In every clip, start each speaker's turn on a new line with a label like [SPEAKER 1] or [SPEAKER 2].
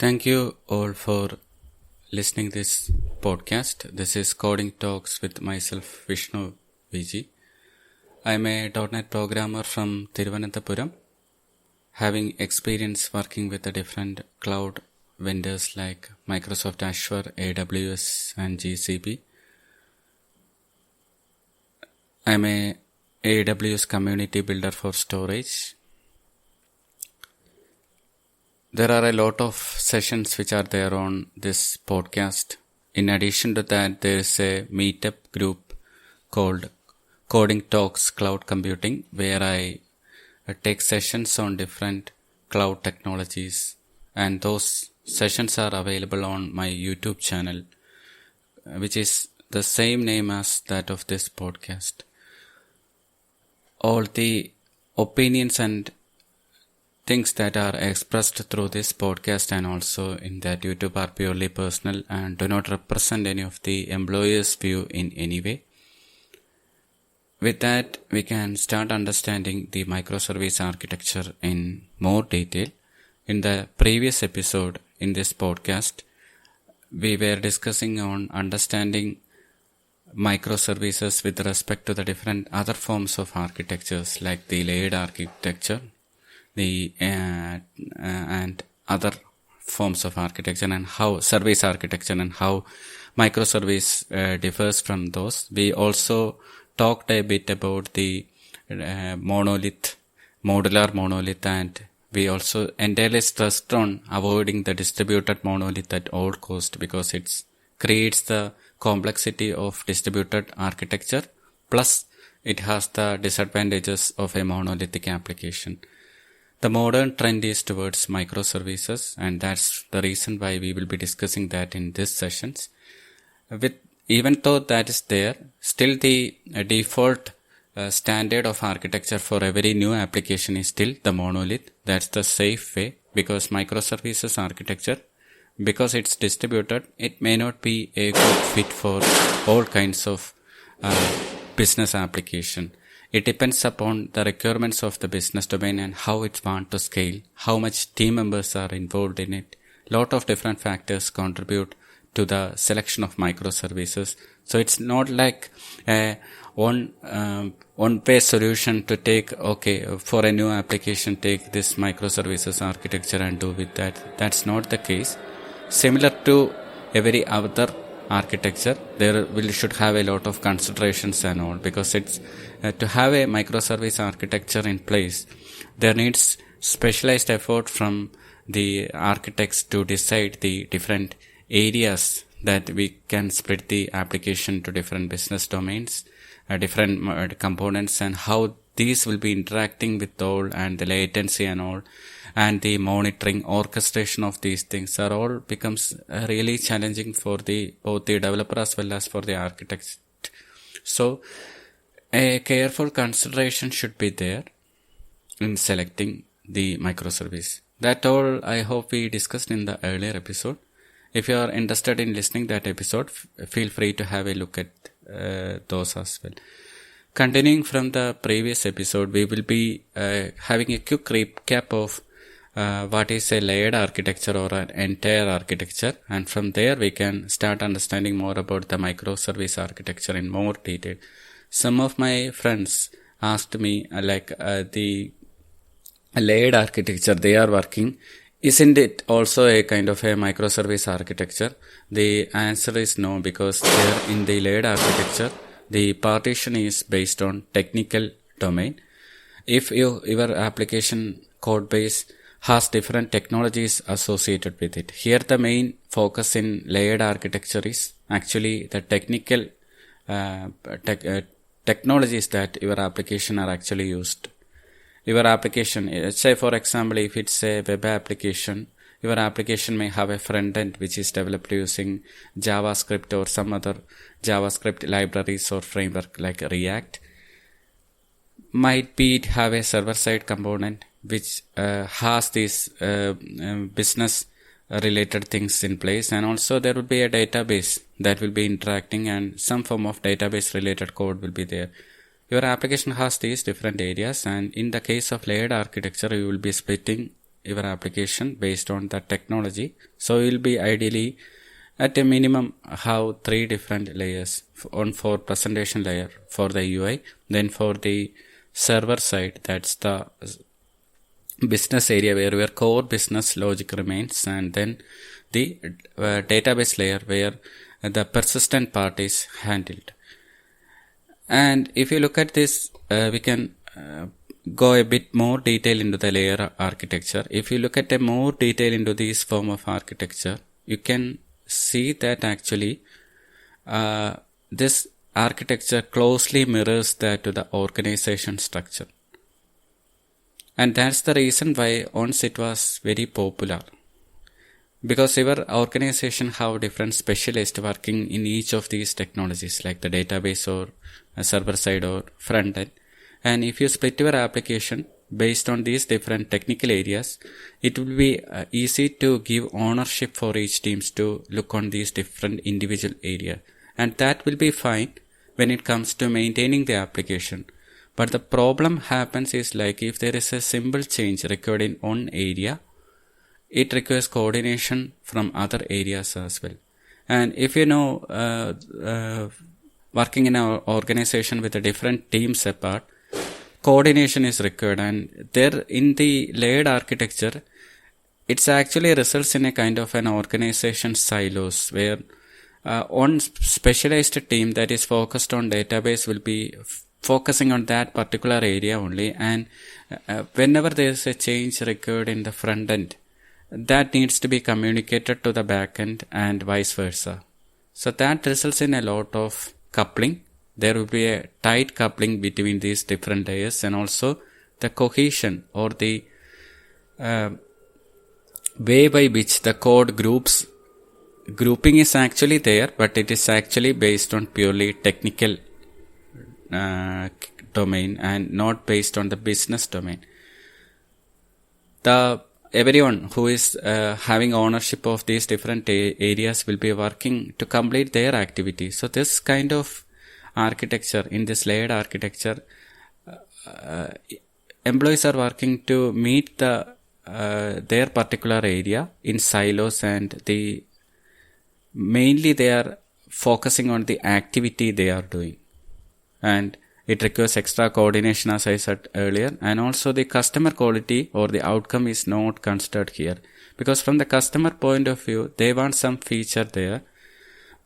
[SPEAKER 1] Thank you all for listening this podcast. This is Coding Talks with myself, Vishnu VG. I'm a .NET programmer from Thiruvananthapuram, having experience working with the different cloud vendors like Microsoft Azure, AWS and GCP. I'm a AWS community builder for storage. There are a lot of sessions which are there on this podcast. In addition to that, there is a meetup group called Coding Talks Cloud Computing, where I take sessions on different cloud technologies, and those sessions are available on my YouTube channel, which is the same name as that of this podcast. All the opinions and things that are expressed through this podcast and also in that YouTube are purely personal and do not represent any of the employer's view in any way. With that, we can start understanding the microservice architecture in more detail. In the previous episode in this podcast, we were discussing on understanding microservices with respect to the different other forms of architectures like the layered architecture, and other forms of architecture, and how service architecture and how microservice differs from those. We also talked a bit about the modular monolith, and we also entirely stressed on avoiding the distributed monolith at all cost, because it creates the complexity of distributed architecture, plus it has the disadvantages of a monolithic application. The modern trend is towards microservices, and that's the reason why we will be discussing that in these sessions. Even though that is there, still the default standard of architecture for every new application is still the monolith. That's the safe way, because microservices architecture, because it's distributed, it may not be a good fit for all kinds of business application. It depends upon the requirements of the business domain and how it wants to scale, how much team members are involved in it. Lot of different factors contribute to the selection of microservices. So it's not like a one-way solution to take, for a new application, take this microservices architecture and do with that. That's not the case. Similar to every other architecture, should have a lot of considerations and all, because it's to have a microservice architecture in place, there needs specialized effort from the architects to decide the different areas that we can split the application to different business domains, different components, and how these will be interacting with all, and the latency and all, and the monitoring, orchestration of these things are all becomes really challenging for both the developer as well as for the architect. So a careful consideration should be there in selecting the microservice. That all I hope we discussed in the earlier episode. If you are interested in listening that episode, feel free to have a look at those as well. Continuing from the previous episode, we will be having a quick recap of what is a layered architecture or an entire architecture, and from there we can start understanding more about the microservice architecture in more detail. Some of my friends asked me the layered architecture they are working, isn't it also a kind of a microservice architecture? The answer is no, because there in the layered architecture, the partition is based on technical domain. If your application code base has different technologies associated with it. Here the main focus in layered architecture is actually the technical technologies that your application are actually used. Your application, let's say for example, if it's a web application, your application may have a front end which is developed using JavaScript or some other JavaScript libraries or framework like React. Might be it have a server-side component which has these business related things in place, and also there will be a database that will be interacting, and some form of database related code will be there. Your application has these different areas, and in the case of layered architecture, you will be splitting your application based on the technology. So you'll be ideally at a minimum have 3 different layers. One for presentation layer for the UI, then for the server side, that's the business area where your core business logic remains, and then the database layer where the persistent part is handled. And if you look at this, we can go a bit more detail into the layer architecture. If you look at a more detail into this form of architecture, you can see that actually this architecture closely mirrors that to the organization structure. And that's the reason why once it was very popular. Because your organization have different specialists working in each of these technologies, like the database or server side or front end. And if you split your application based on these different technical areas, it will be easy to give ownership for each teams to look on these different individual areas. And that will be fine when it comes to maintaining the application. But the problem happens is like if there is a simple change required in one area, it requires coordination from other areas as well. And if you know, working in an organization with the different teams apart, coordination is required. And there in the layered architecture, it's actually results in a kind of an organization silos where one specialized team that is focused on database will be focusing on that particular area only, and whenever there is a change required in the front end, that needs to be communicated to the back end and vice versa. So that results in a lot of coupling. There will be a tight coupling between these different layers, and also the cohesion or the way by which the code grouping is actually there, but it is actually based on purely technical domain and not based on the business domain. Everyone who is having ownership of these different areas will be working to complete their activity. So this kind of architecture, in this layered architecture, employees are working to meet their particular area in silos, and mainly they are focusing on the activity they are doing. And it requires extra coordination, as I said earlier, and also the customer quality or the outcome is not considered here, because from the customer point of view, they want some feature there,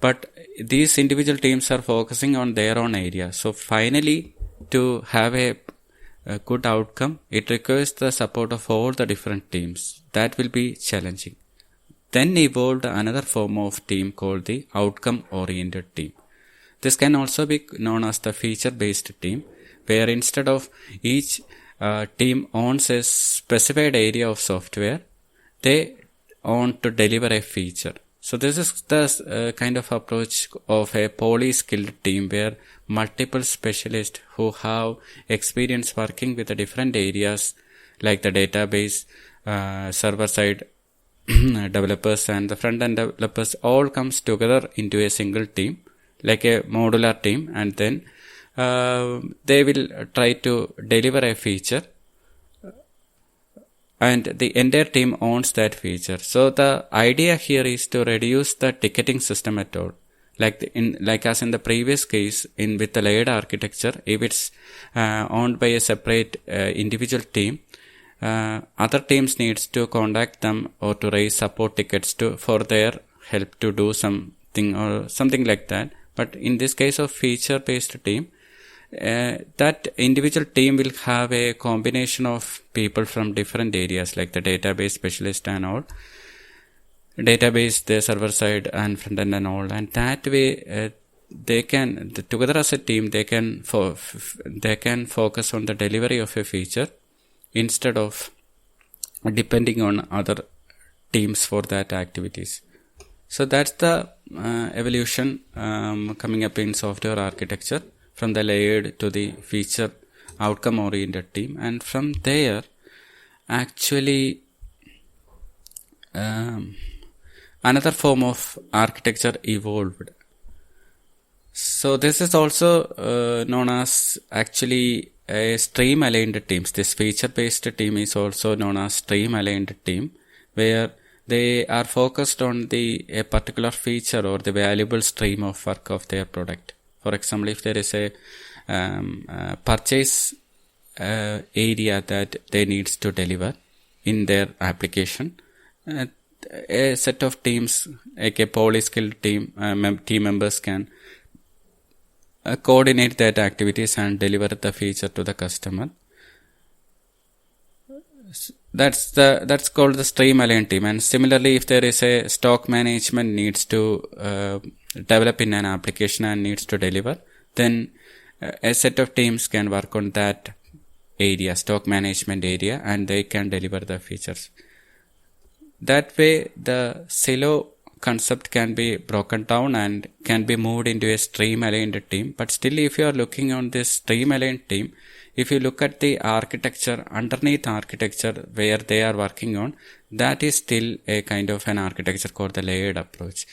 [SPEAKER 1] but these individual teams are focusing on their own area. So finally, to have a good outcome, it requires the support of all the different teams. That will be challenging. Then evolved another form of team called the outcome-oriented team. This can also be known as the feature-based team, where instead of each team owns a specified area of software, they own to deliver a feature. So this is the kind of approach of a poly-skilled team where multiple specialists who have experience working with the different areas like the database, server-side developers and the front-end developers all comes together into a single team, like a modular team, and then they will try to deliver a feature, and the entire team owns that feature. So the idea here is to reduce the ticketing system at all. Like as in the previous case, with the layered architecture, if it's owned by a separate individual team, other teams needs to contact them or to raise support tickets for their help to do something or something like that. But in this case of feature-based team, that individual team will have a combination of people from different areas like the database specialist and all, database, the server side and front end and all, and that way they can together as a team they can focus on the delivery of a feature instead of depending on other teams for that activities. So that's the evolution coming up in software architecture, from the layered to the feature outcome oriented team, and from there actually another form of architecture evolved. So this is also known as actually a stream aligned teams. This feature based team is also known as stream aligned team, where they are focused on a particular feature or the valuable stream of work of their product. For example, if there is a purchase area that they needs to deliver in their application, a set of teams, like a poly-skilled team members can coordinate that activities and deliver the feature to the customer. That's called the stream aligned team. And similarly, if there is a stock management needs to develop in an application and needs to deliver, then a set of teams can work on that area, stock management area, and they can deliver the features. That way, the silo concept can be broken down and can be moved into a stream aligned team. But still, if you are looking on this stream aligned team, if you look at the architecture, underneath architecture where they are working on, that is still a kind of an architecture called the layered approach.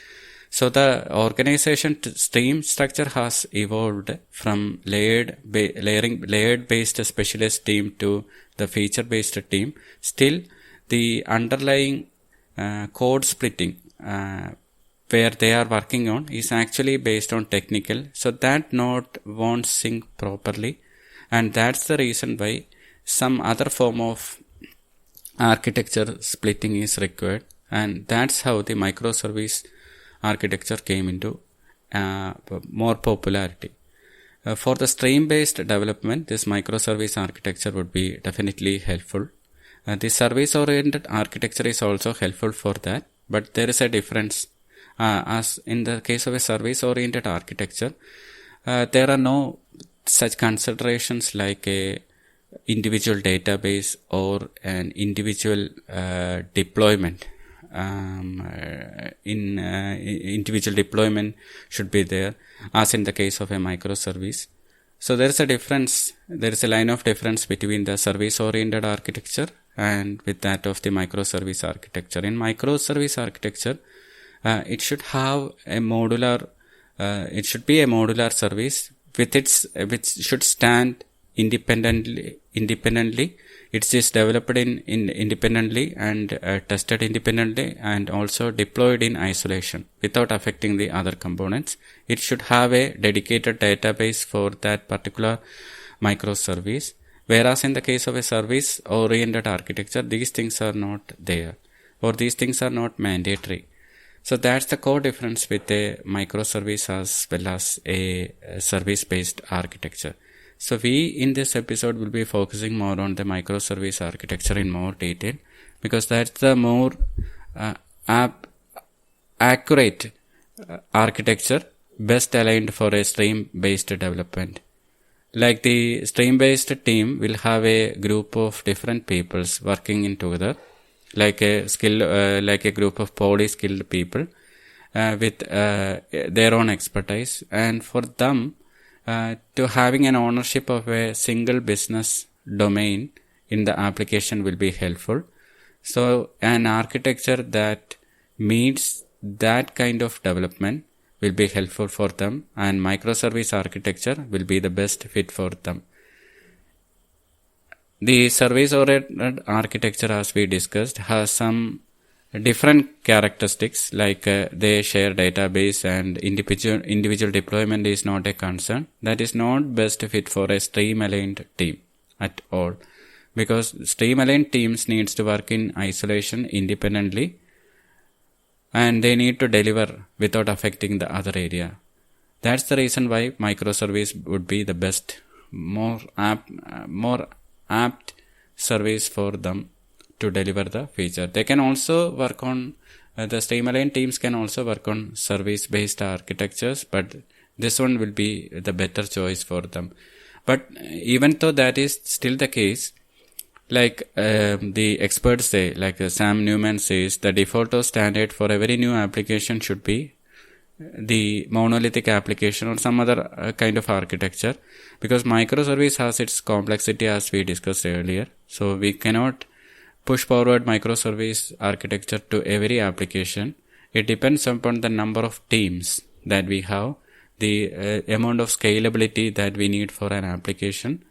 [SPEAKER 1] So the organization stream structure has evolved from layered based specialist team to the feature based team. Still, the underlying code splitting where they are working on is actually based on technical, so that node won't sync properly, and that's the reason why some other form of architecture splitting is required, and that's how the microservice architecture came into more popularity. For the stream based development, this microservice architecture would be definitely helpful. The service oriented architecture is also helpful for that, but there is a difference. As in the case of a service oriented architecture, there are no such considerations like a individual database or an individual deployment. Individual deployment should be there, as in the case of a microservice. So there is a difference. There is a line of difference between the service oriented architecture and with that of the microservice architecture. In microservice architecture, it should have a modular, it should be a modular service which should stand independently. It is developed independently and tested independently and also deployed in isolation without affecting the other components. It should have a dedicated database for that particular microservice. Whereas in the case of a service oriented architecture, these things are not there, or these things are not mandatory. So that's the core difference with a microservice as well as a service based architecture. So we in this episode will be focusing more on the microservice architecture in more detail, because that's the more accurate architecture, best aligned for a stream based development. Like the stream based team will have a group of different peoples working in together, like a group of poly skilled people with their own expertise, and for them to having an ownership of a single business domain in the application will be helpful. So an architecture that meets that kind of development will be helpful for them, and microservice architecture will be the best fit for them. The service-oriented architecture, as we discussed, has some different characteristics, like they share database and individual deployment is not a concern. That is not best fit for a stream-aligned team at all, because stream-aligned teams needs to work in isolation independently, and they need to deliver without affecting the other area. That's the reason why microservice would be the best, more apt service for them to deliver the feature. They can also work on, the stream-aligned teams can also work on service-based architectures, but this one will be the better choice for them. But even though that is still the case, like the experts say, like Sam Newman says, the default or standard for every new application should be the monolithic application or some other kind of architecture, because microservice has its complexity as we discussed earlier. So we cannot push forward microservice architecture to every application. It depends upon the number of teams that we have, the amount of scalability that we need for an application,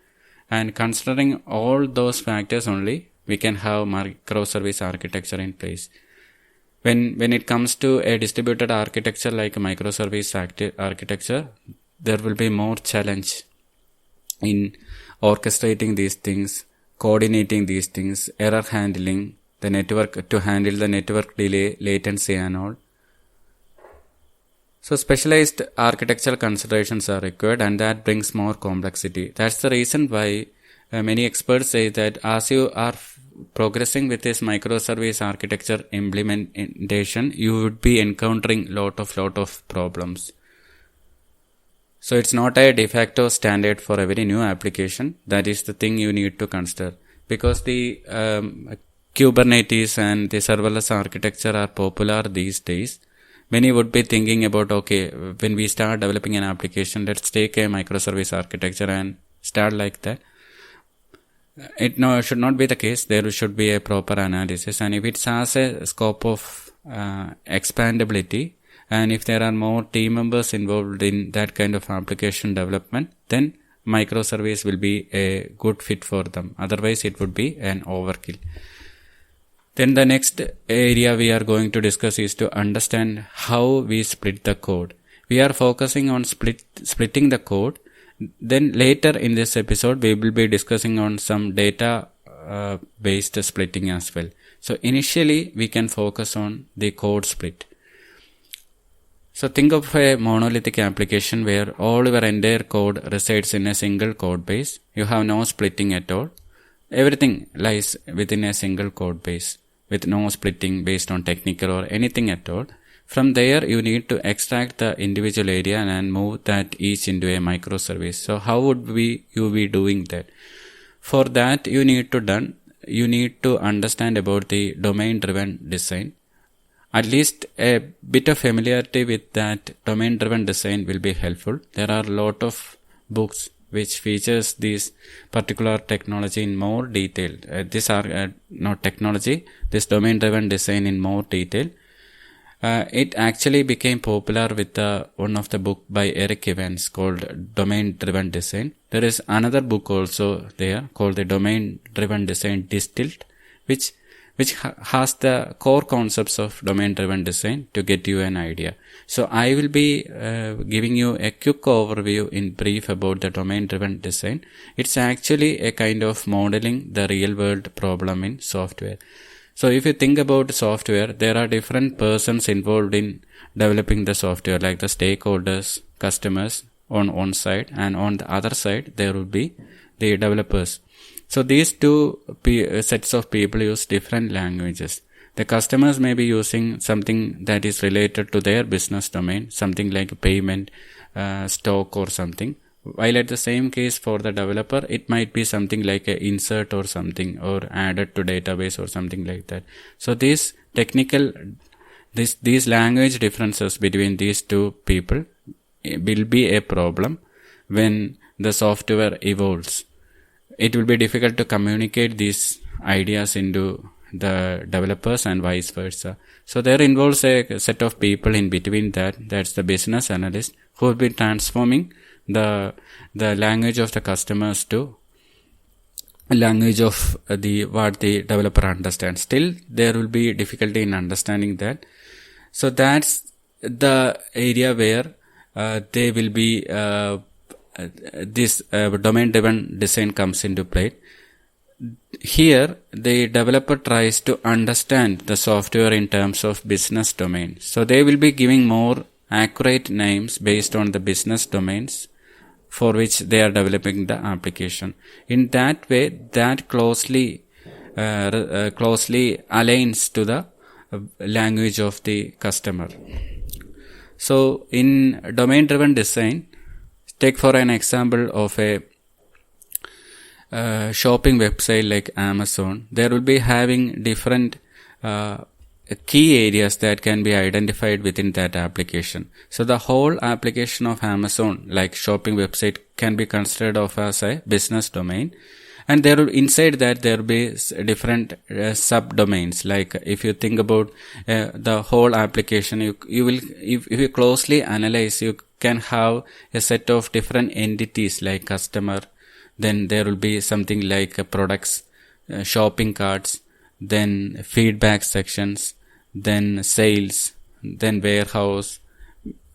[SPEAKER 1] And considering all those factors only, we can have microservice architecture in place. When it comes to a distributed architecture like a microservice architecture, there will be more challenge in orchestrating these things, coordinating these things, error handling, the network to handle the network delay, latency and all. So specialized architectural considerations are required, and that brings more complexity. That's the reason why many experts say that as you are progressing with this microservice architecture implementation, you would be encountering lot of problems. So it's not a de facto standard for every new application. That is the thing you need to consider, because the Kubernetes and the serverless architecture are popular these days. Many would be thinking about, okay, when we start developing an application, let's take a microservice architecture and start like that. It should not be the case. There should be a proper analysis, and if it has a scope of expandability, and if there are more team members involved in that kind of application development, then microservice will be a good fit for them. Otherwise, it would be an overkill. Then the next area we are going to discuss is to understand how we split the code. We are focusing on splitting the code. Then later in this episode, we will be discussing on some data based splitting as well. So initially, we can focus on the code split. So think of a monolithic application where all your entire code resides in a single code base. You have no splitting at all. Everything lies within a single code base with no splitting based on technical or anything at all. From there, you need to extract the individual area and move that each into a microservice. So how would you be doing that? For that, you need to understand about the domain-driven design. At least a bit of familiarity with that domain-driven design will be helpful. There are a lot of books which features this particular technology in more detail. This domain-driven design in more detail. It actually became popular with one of the book by Eric Evans called Domain-Driven Design. There is another book also there called the Domain-Driven Design Distilled, which has the core concepts of domain-driven design to get you an idea. So I will be giving you a quick overview in brief about the domain-driven design. It's actually a kind of modeling the real-world problem in software. So if you think about software, there are different persons involved in developing the software, like the stakeholders, customers on one side, and on the other side, there will be the developers. So these two sets of people use different languages. The customers may be using something that is related to their business domain, something like payment, stock or something. While at the same case for the developer, it might be something like a insert or something, or added to database or something like that. So these language differences between these two people will be a problem when the software evolves. It will be difficult to communicate these ideas into the developers and vice versa. So there involves a set of people in between that's the business analyst, who will be transforming the language of the customers to language of what the developer understands. Still, there will be difficulty in understanding that. So that's the area where they will be this domain-driven design comes into play. Here, the developer tries to understand the software in terms of business domain. So they will be giving more accurate names based on the business domains for which they are developing the application. In that way, that closely aligns to the language of the customer. So in domain-driven design, take for an example of a shopping website like Amazon. There will be having different key areas that can be identified within that application. So the whole application of Amazon, like shopping website, can be considered of as a business domain. And there will, inside that, there will be different subdomains. Like if you think about the whole application, you will, if you closely analyze, you can have a set of different entities like customer, then there will be something like products, shopping carts, then feedback sections, then sales, then warehouse,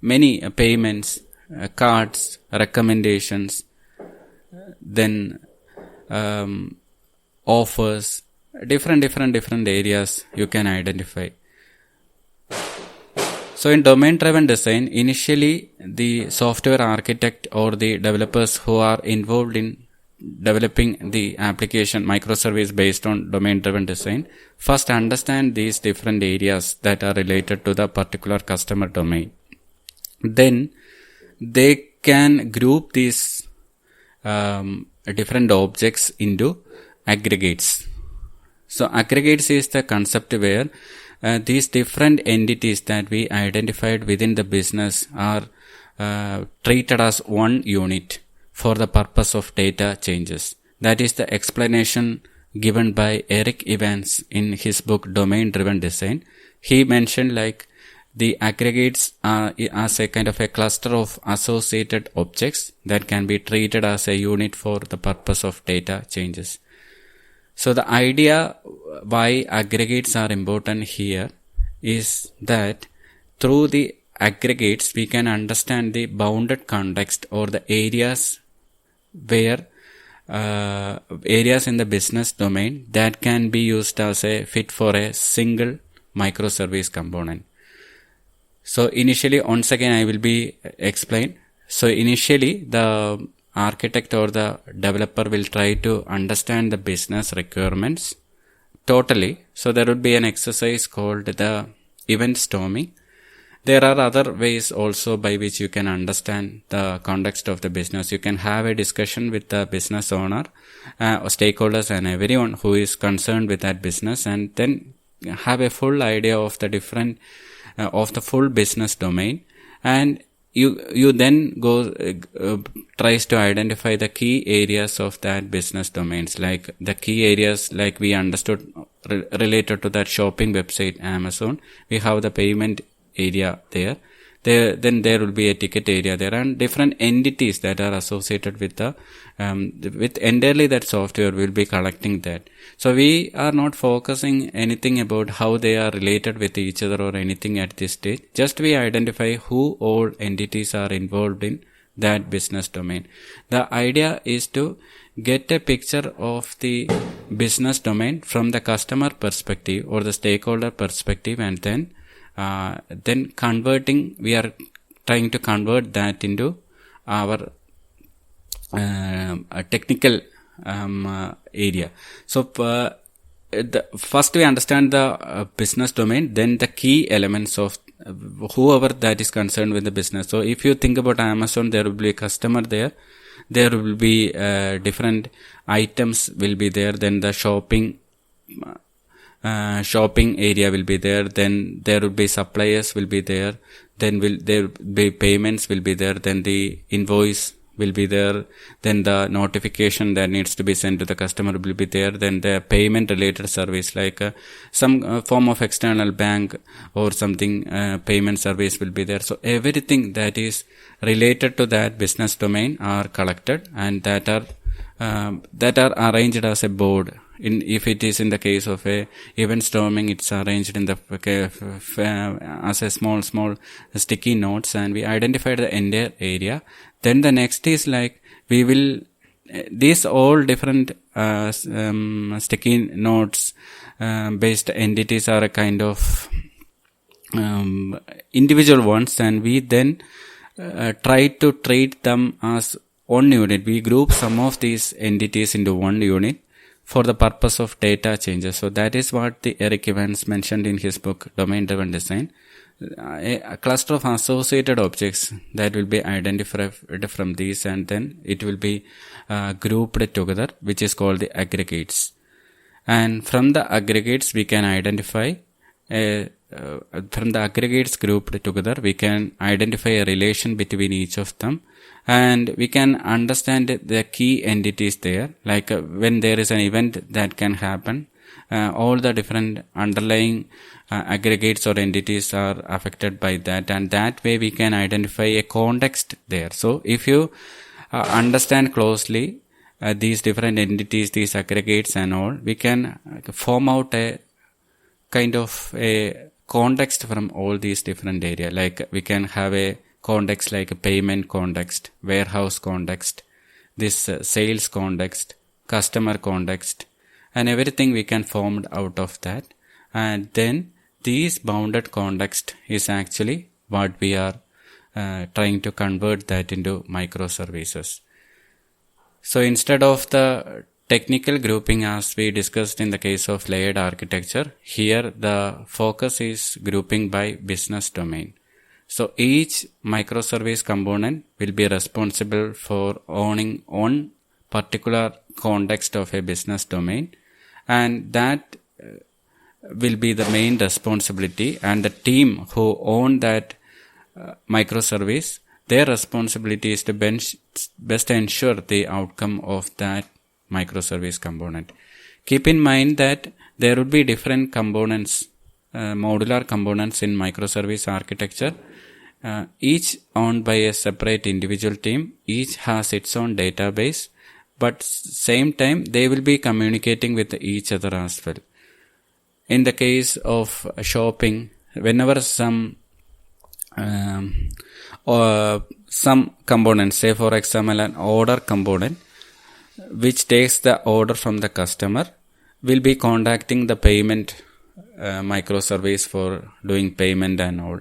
[SPEAKER 1] many payments, cards, recommendations, then offers, different areas you can identify. So in domain-driven design, initially the software architect or the developers who are involved in developing the application microservice based on domain-driven design first understand these different areas that are related to the particular customer domain. Then they can group these different objects into aggregates. So aggregates is the concept where these different entities that we identified within the business are treated as one unit for the purpose of data changes. That is the explanation given by Eric Evans in his book Domain Driven Design. He mentioned like the aggregates are as a kind of a cluster of associated objects that can be treated as a unit for the purpose of data changes. So the idea why aggregates are important here is that through the aggregates we can understand the bounded context or the areas where areas in the business domain that can be used as a fit for a single microservice component. So initially, once again I will be explained. So initially the architect or the developer will try to understand the business requirements totally. So there would be an exercise called the event storming. There are other ways also by which you can understand the context of the business. You can have a discussion with the business owner, stakeholders and everyone who is concerned with that business, and then have a full idea of the different of the full business domain, and you then go tries to identify the key areas of that business domains, like the key areas like we understood related to that shopping website Amazon. We have the payment area there. Then there will be a ticket area there, and different entities that are associated with the with entirely that software will be collecting that. So we are not focusing anything about how they are related with each other or anything at this stage. Just we identify who all entities are involved in that business domain. The idea is to get a picture of the business domain from the customer perspective or the stakeholder perspective, and then converting, we are trying to convert that into our technical area. So first we understand the business domain, then the key elements of whoever that is concerned with the business. So if you think about Amazon, there will be a customer there. There will be different items will be there. Then the shopping area will be there. Then there will be suppliers will be there. Then there be payments will be there. Then the invoice will be there. Then the notification that needs to be sent to the customer will be there. Then the payment related service like some form of external bank or something payment service will be there. So everything that is related to that business domain are collected, and that are arranged as a board. If it is in the case of a event storming, it's arranged in the as a small sticky notes, and we identified the entire area. Then the next is like we will these all different sticky notes based entities are a kind of individual ones, and we then try to treat them as one unit. We group some of these entities into one unit for the purpose of data changes. So that is what the Eric Evans mentioned in his book Domain Driven Design. A cluster of associated objects that will be identified from these, and then it will be grouped together, which is called the aggregates. And from the aggregates we can identify from the aggregates grouped together we can identify a relation between each of them, and we can understand the key entities there, like when there is an event that can happen, all the different underlying aggregates or entities are affected by that, and that way we can identify a context there. So if you understand closely these different entities, these aggregates and all, we can form out a kind of a context from all these different areas. Like we can have a context like a payment context, warehouse context, this sales context, customer context, and everything we can form out of that. And then these bounded context is actually what we are trying to convert that into microservices. So instead of the technical grouping as we discussed in the case of layered architecture, here the focus is grouping by business domain. So each microservice component will be responsible for owning one particular context of a business domain, and that will be the main responsibility, and the team who own that microservice, their responsibility is to best ensure the outcome of that microservice component. Keep in mind that there would be different components, modular components in microservice architecture, each owned by a separate individual team, each has its own database, but same time they will be communicating with each other as well. In the case of shopping, whenever some component, say for example an order component which takes the order from the customer, will be contacting the payment microservice for doing payment and all.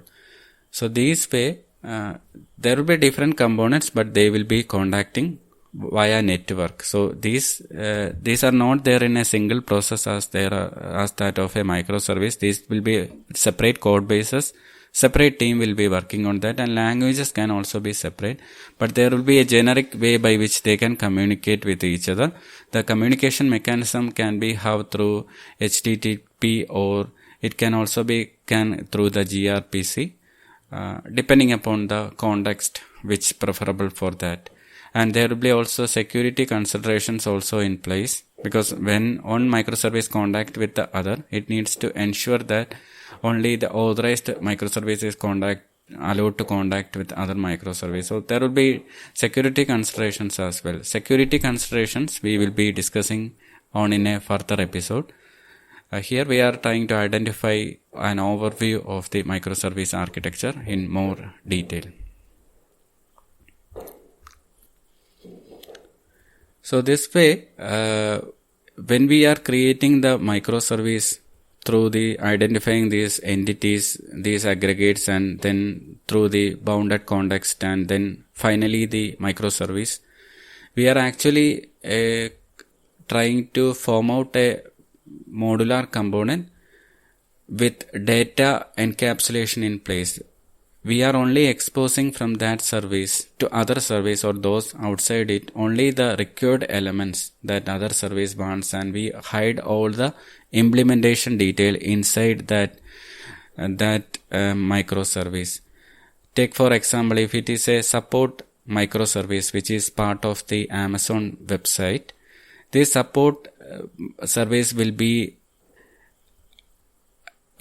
[SPEAKER 1] So this way there will be different components, but they will be contacting via network. So these are not there in a single process as that of a microservice. These will be separate code bases. Separate team will be working on that, and languages can also be separate, but there will be a generic way by which they can communicate with each other. The communication mechanism can be through HTTP, or it can also be through the gRPC, depending upon the context which preferable for that. And there will be also security considerations also in place, because when one microservice contact with the other, it needs to ensure that only the authorized microservice is allowed to contact with other microservice. So there will be security considerations as well. Security considerations we will be discussing on in a further episode. Here we are trying to identify an overview of the microservice architecture in more detail. So this way, when we are creating the microservice through the identifying these entities, these aggregates, and then through the bounded context, and then finally the microservice, we are actually trying to form out a modular component with data encapsulation in place. We are only exposing from that service to other service or those outside it only the required elements that other service wants, and we hide all the implementation detail inside that microservice. Take for example, if it is a support microservice which is part of the Amazon website, this support service will be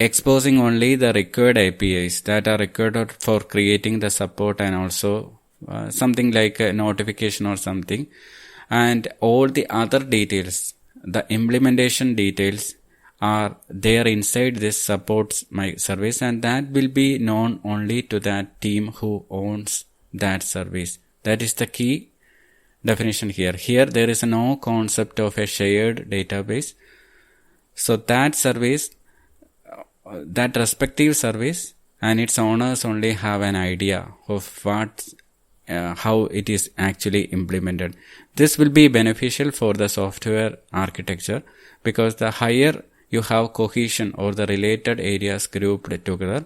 [SPEAKER 1] exposing only the required APIs that are required for creating the support, and also something like a notification or something, and all the other details, the implementation details, are there inside this support service, and that will be known only to that team who owns that service. That is the key definition here. Here there is no concept of a shared database. So that service, that respective service and its owners only have an idea of how it is actually implemented. This will be beneficial for the software architecture, because the higher you have cohesion or the related areas grouped together,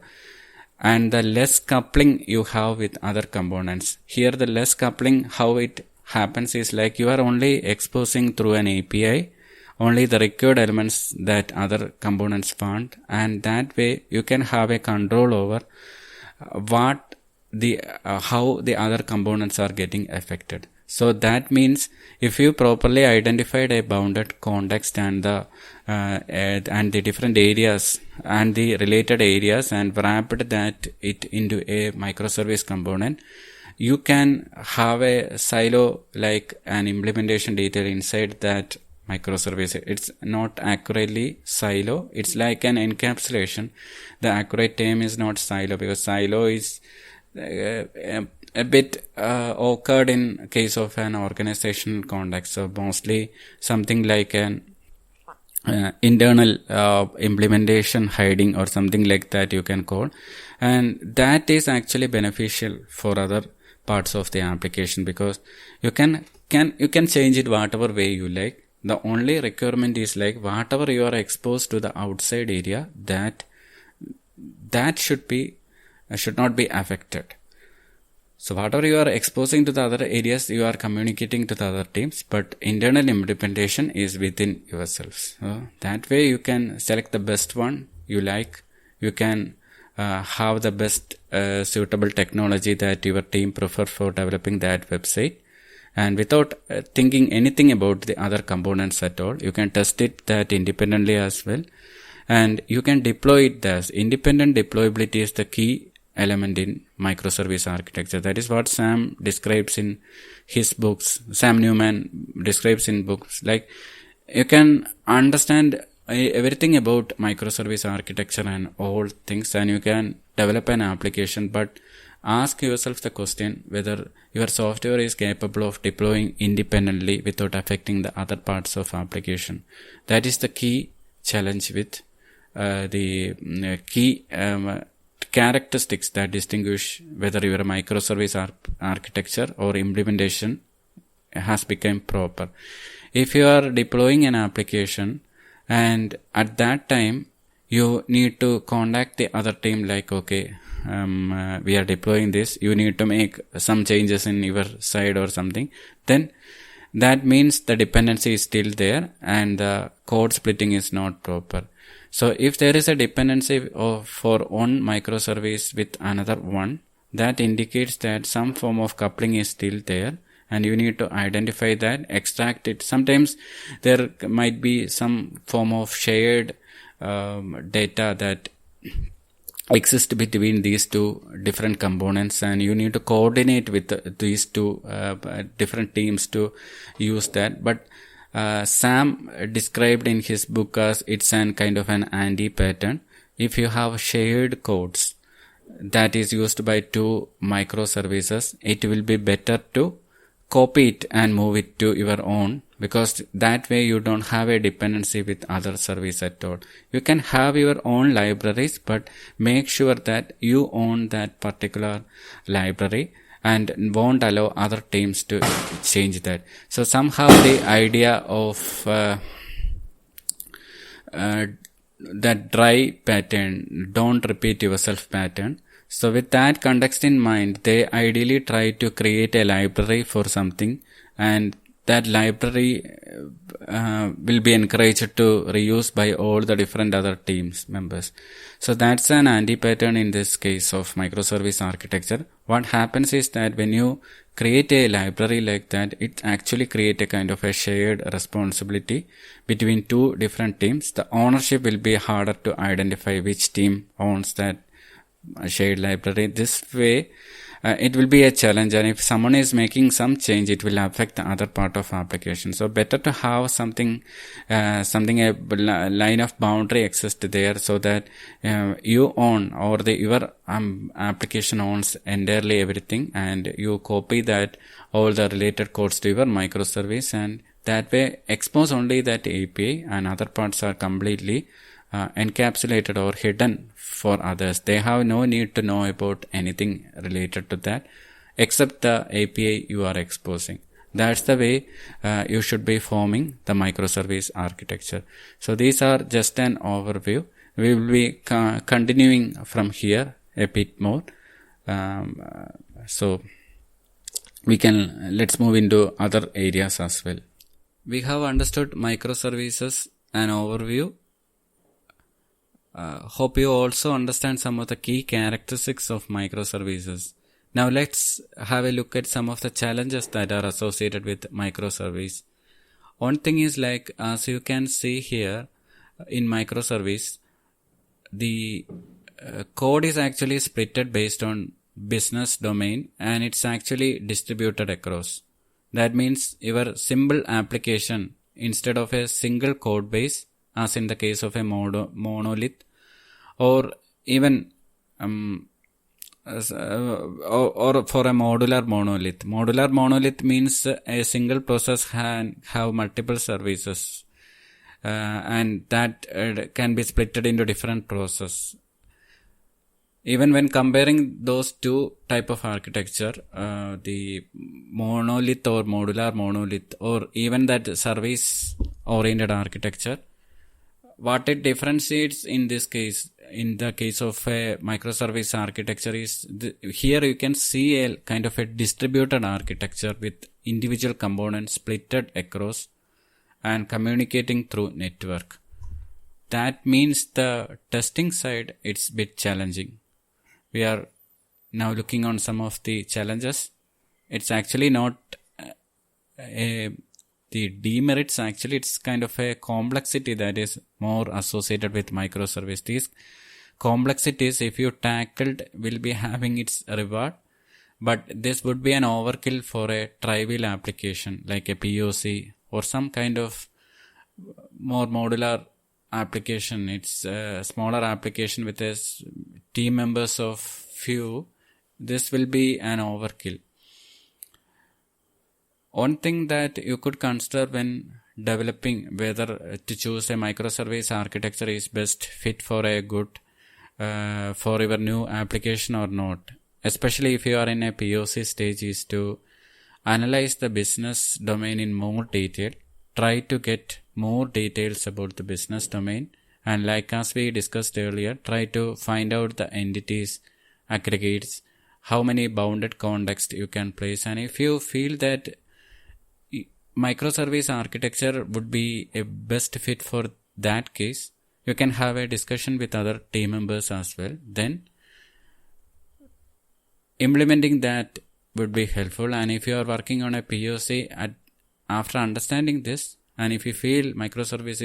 [SPEAKER 1] and the less coupling you have with other components. Here the less coupling, how it happens is like you are only exposing through an API only the required elements that other components want, and that way you can have a control over how the other components are getting affected. So that means if you properly identified a bounded context and the different areas and the related areas and wrapped it into a microservice component, you can have a silo like an implementation detail inside that microservice. It's not accurately silo. It's like an encapsulation. The accurate term is not silo, because silo is a bit occurred in case of an organizational context. So mostly something like an internal implementation hiding or something like that you can call, and that is actually beneficial for other parts of the application, because you can change it whatever way you like. The only requirement is like whatever you are exposed to the outside area, that should not be affected. So whatever you are exposing to the other areas, you are communicating to the other teams, but internal implementation is within yourselves. So that way you can select the best one you like. You can have the best suitable technology that your team prefer for developing that website. And without thinking anything about the other components at all, you can test it that independently as well. And you can deploy it as independent deployability is the key element in microservice architecture. That is what Sam describes in his books. Sam Newman describes in books. Like, you can understand everything about microservice architecture and all things, and you can develop an application, but ask yourself the question whether your software is capable of deploying independently without affecting the other parts of application. That is the key challenge with the key characteristics that distinguish whether your microservice architecture or implementation has become proper. If you are deploying an application and at that time you need to contact the other team like, okay, we are deploying this, you need to make some changes in your side or something, then that means the dependency is still there and the code splitting is not proper. So if there is a dependency for one microservice with another one, that indicates that some form of coupling is still there, and you need to identify that, extract it. Sometimes there might be some form of shared data that exists between these two different components, and you need to coordinate with these two different teams to use that. But Sam described in his book as it's an kind of an anti-pattern. If you have shared codes that is used by two microservices, it will be better to copy it and move it to your own, because that way you don't have a dependency with other service at all. You can have your own libraries, but make sure that you own that particular library and won't allow other teams to change that. So somehow the idea of that dry pattern, don't repeat yourself pattern. So with that context in mind, they ideally try to create a library for something, and that library will be encouraged to reuse by all the different other teams members. So that's an anti-pattern in this case of microservice architecture. What happens is that when you create a library like that, it actually creates a kind of a shared responsibility between two different teams. The ownership will be harder to identify which team owns that shared library. This way, it will be a challenge, and if someone is making some change, it will affect the other part of application. So better to have something a line of boundary exists there, so that you own, or your application owns entirely everything, and you copy that all the related codes to your microservice, and that way expose only that API, and other parts are completely encapsulated or hidden for others. They have no need to know about anything related to that except the API you are exposing. That's the way you should be forming the microservice architecture. So these are just an overview. We will be continuing from here a bit more. So let's move into other areas as well. We have understood microservices, an overview. Hope you also understand some of the key characteristics of microservices. Now let's have a look at some of the challenges that are associated with microservice. One thing is, like, as you can see here in microservice, the code is actually splitted based on business domain and it's actually distributed across. That means your simple application, instead of a single code base, as in the case of a monolith, or even or for a modular monolith. Modular monolith means a single process can have multiple services, and that can be splitted into different processes. Even when comparing those two type of architecture, the monolith or modular monolith, or even that service oriented architecture, what it differentiates in this case, in the case of a microservice architecture, is here you can see a kind of a distributed architecture with individual components splitted across and communicating through network. That means the testing side, it's a bit challenging. We are now looking on some of the challenges. It's actually not the demerits. Actually, it's kind of a complexity that is more associated with microservice. These complexities, if you tackled, will be having its reward. But this would be an overkill for a trivial application like a POC or some kind of more modular application. It's a smaller application with a team members of few. This will be an overkill. One thing that you could consider when developing whether to choose a microservice architecture is best fit for a good for your new application or not, especially if you are in a POC stage, is to analyze the business domain in more detail. Try to get more details about the business domain, and like as we discussed earlier, try to find out the entities, aggregates, how many bounded context you can place. And if you feel that microservice architecture would be a best fit for that case, you can have a discussion with other team members as well. Then implementing that would be helpful. And if you are working on a POC, after understanding this, and if you feel microservice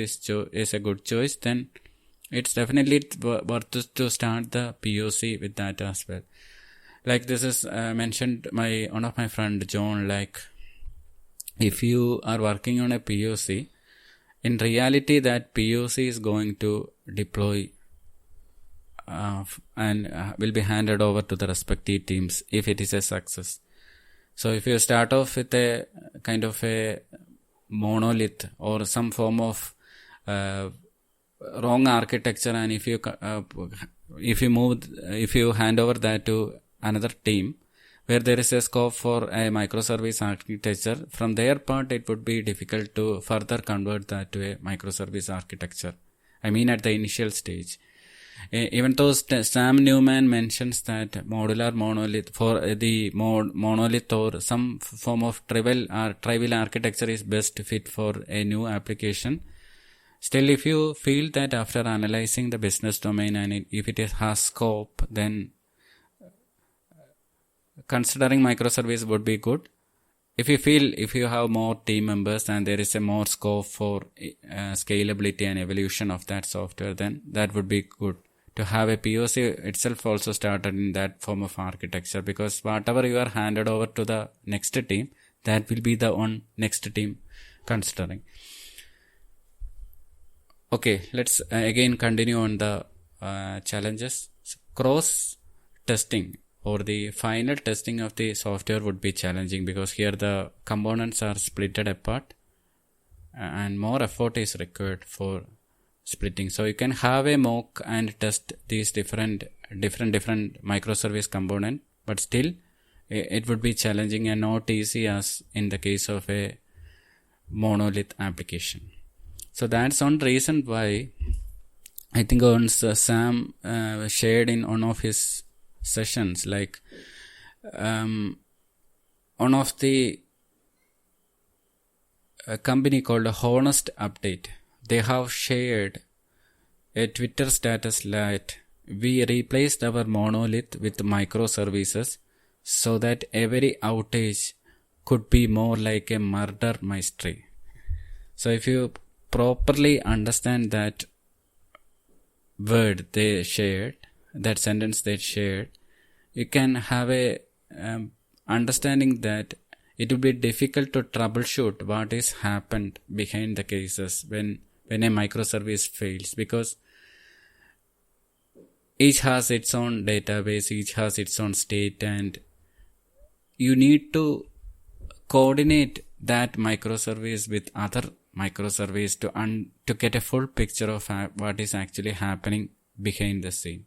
[SPEAKER 1] is a good choice, then it's definitely worth to start the POC with that as well. Like this is mentioned by one of my friend John, like if you are working on a POC, in reality that POC is going to deploy and will be handed over to the respective teams if it is a success. So if you start off with a kind of a monolith or some form of wrong architecture, and if you hand over that to another team where there is a scope for a microservice architecture, from their part it would be difficult to further convert that to a microservice architecture. I mean at the initial stage. Even though Sam Newman mentions that modular monolith for the monolith or some form of trivial architecture is best fit for a new application, still if you feel that after analyzing the business domain and if it has scope, then considering microservice would be good. If you have more team members and there is a more scope for scalability and evolution of that software, then that would be good. To have a POC itself also started in that form of architecture, because whatever you are handed over to the next team, that will be the one next team considering. Okay, let's again continue on the challenges. Cross testing or the final testing of the software would be challenging, because here the components are splitted apart and more effort is required for splitting. So you can have a mock and test these different microservice component, but still it would be challenging and not easy as in the case of a monolith application. So that's one reason why I think once Sam shared in one of his sessions, like one of the company called Honest Update, they have shared a Twitter status that we replaced our monolith with microservices so that every outage could be more like a murder mystery. So if you properly understand that word they shared, that sentence they shared, you can have a understanding that it will be difficult to troubleshoot what is happened behind the cases when a microservice fails, because each has its own database, each has its own state, and you need to coordinate that microservice with other microservice to get a full picture of what is actually happening behind the scene.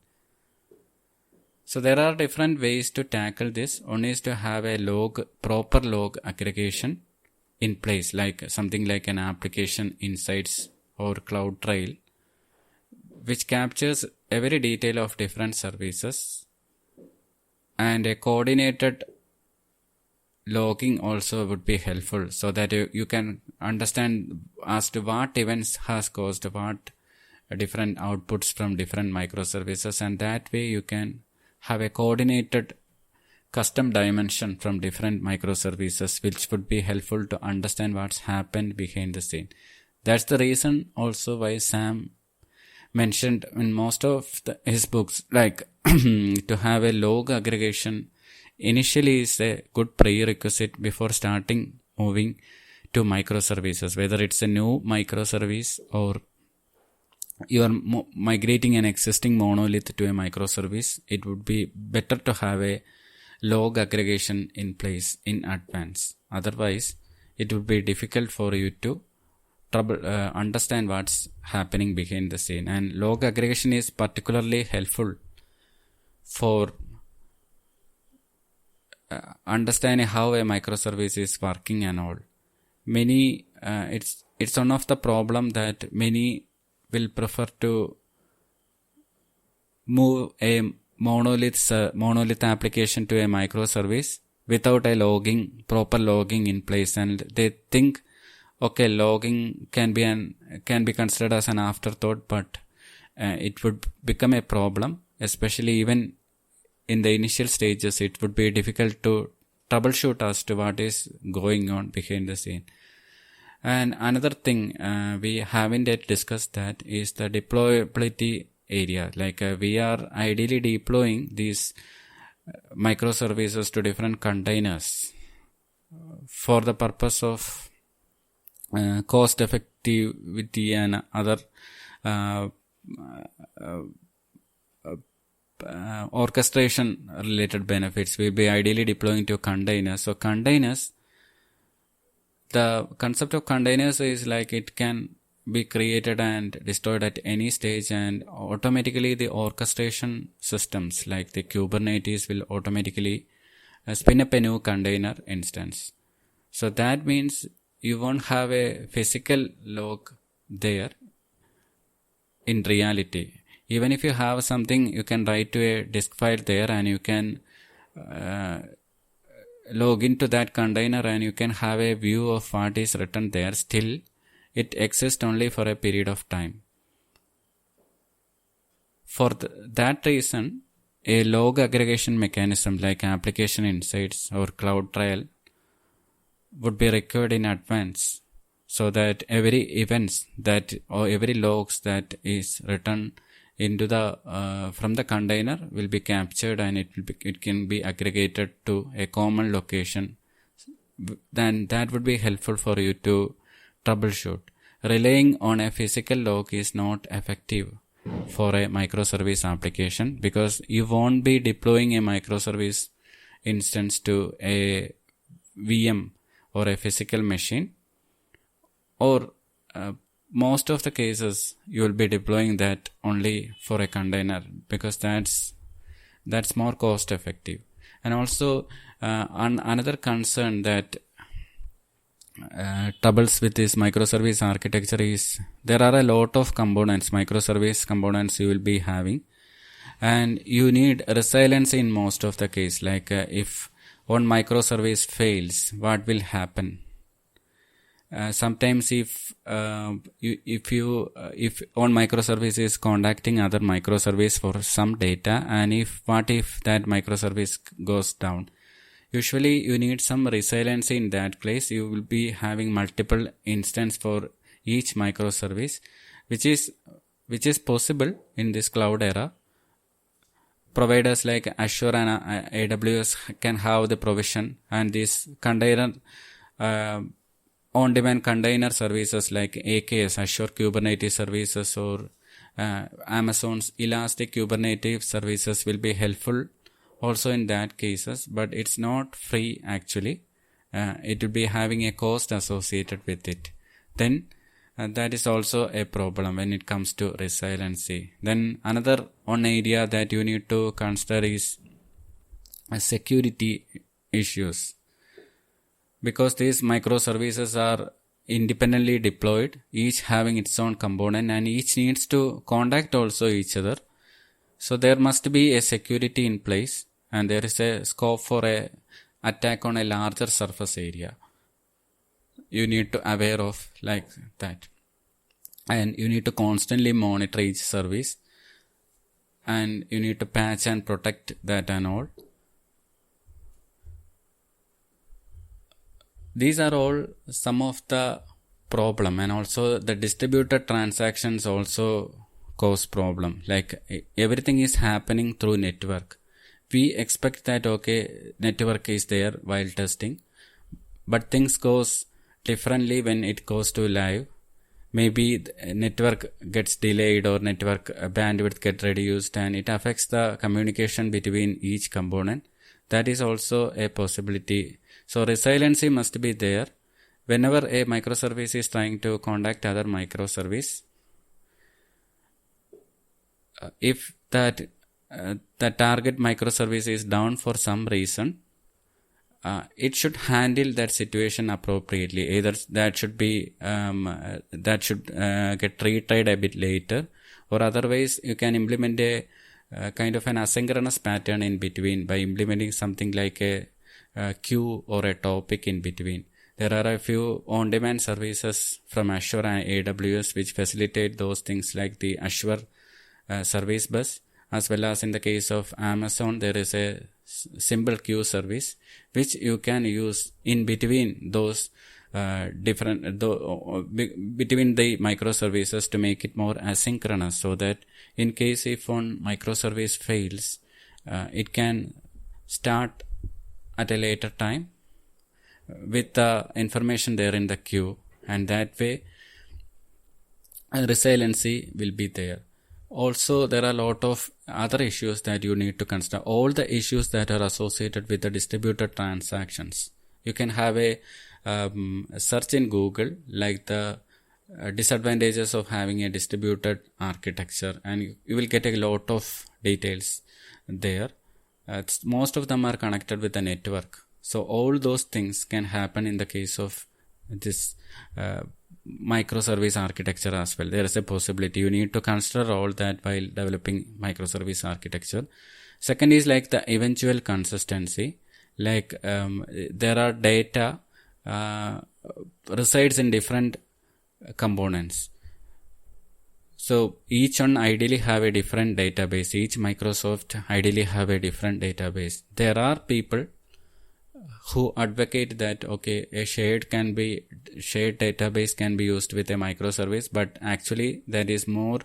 [SPEAKER 1] So there are different ways to tackle this. One is to have a proper log aggregation in place, like something like an application insights or cloud trail, which captures every detail of different services, and a coordinated logging also would be helpful, so that you can understand as to what events has caused what different outputs from different microservices, and that way you can have a coordinated custom dimension from different microservices, which would be helpful to understand what's happened behind the scene. That's the reason also why Sam mentioned in most of his books, like to have a log aggregation initially is a good prerequisite before starting moving to microservices, whether it's a new microservice or you are migrating an existing monolith to a microservice. It would be better to have a log aggregation in place in advance. Otherwise, it would be difficult for you to understand what's happening behind the scene. And log aggregation is particularly helpful for understanding how a microservice is working and all. It's one of the problem that many will prefer to move a monolith application to a microservice without a proper logging in place, and they think, okay, logging can be considered as an afterthought, but it would become a problem, especially even in the initial stages. It would be difficult to troubleshoot as to what is going on behind the scene. And another thing we haven't yet discussed that is the deployability area. Like we are ideally deploying these microservices to different containers for the purpose of cost effectivity and other orchestration related benefits. We'll be ideally deploying to containers. So containers, the concept of containers is like it can be created and destroyed at any stage, and automatically the orchestration systems like the Kubernetes will automatically spin up a new container instance. So that means you won't have a physical log there in reality. Even if you have something, you can write to a disk file there, and you can log into that container, and you can have a view of what is written there. Still, it exists only for a period of time. For that reason, a log aggregation mechanism like application insights or cloud trail would be required in advance, so that every events that or every logs that is written into the from the container will be captured, and it can be aggregated to a common location. Then that would be helpful for you to troubleshoot. Relying on a physical log is not effective for a microservice application, because you won't be deploying a microservice instance to a VM or a physical machine, or most of the cases you will be deploying that only for a container, because that's more cost effective. And also another concern that troubles with this microservice architecture is there are a lot of microservice components you will be having, and you need resilience in most of the case. Like if one microservice fails, what will happen? Sometimes if one microservice is contacting other microservice for some data, and what if that microservice goes down? Usually you need some resiliency in that place. You will be having multiple instances for each microservice, which is possible in this cloud era, providers like Azure and AWS can have the provision, and these container on-demand container services like AKS, Azure Kubernetes Services, or Amazon's Elastic Kubernetes Services will be helpful also in that cases, but it's not free actually. It will be having a cost associated with it. Then that is also a problem when it comes to resiliency. Then another one area that you need to consider is security issues, because these microservices are independently deployed, each having its own component, and each needs to contact also each other. So there must be a security in place, and there is a scope for a attack on a larger surface area. You need to aware of like that, and you need to constantly monitor each service, and you need to patch and protect that and all. These are all some of the problem, and also the distributed transactions also cause problem. Like everything is happening through network. We expect that okay, network is there while testing, but things goes differently when it goes to live. Maybe the network gets delayed or network bandwidth get reduced, and it affects the communication between each component. That is also a possibility. So resiliency must be there. Whenever a microservice is trying to contact other microservice, if that the target microservice is down for some reason, it should handle that situation appropriately. Either that should be get retried a bit later, or otherwise you can implement a kind of an asynchronous pattern in between by implementing something like a queue or a topic in between. There are a few on-demand services from Azure and AWS which facilitate those things, like the Azure service bus, as well as in the case of Amazon there is a simple queue service which you can use in between those between the microservices to make it more asynchronous, so that in case if one microservice fails, it can start at a later time with the information there in the queue, and that way resiliency will be there. Also, there are a lot of other issues that you need to consider. All the issues that are associated with the distributed transactions. You can have a search in Google like the disadvantages of having a distributed architecture, and you will get a lot of details there. Most of them are connected with the network. So all those things can happen in the case of this microservice architecture as well. There is a possibility. You need to consider all that while developing microservice architecture. Second is like the eventual consistency. Like there are data resides in different components. So each one ideally have a different database. Each Microsoft ideally have a different database. There are people who advocate that okay, a shared database can be used with a microservice, but actually that is more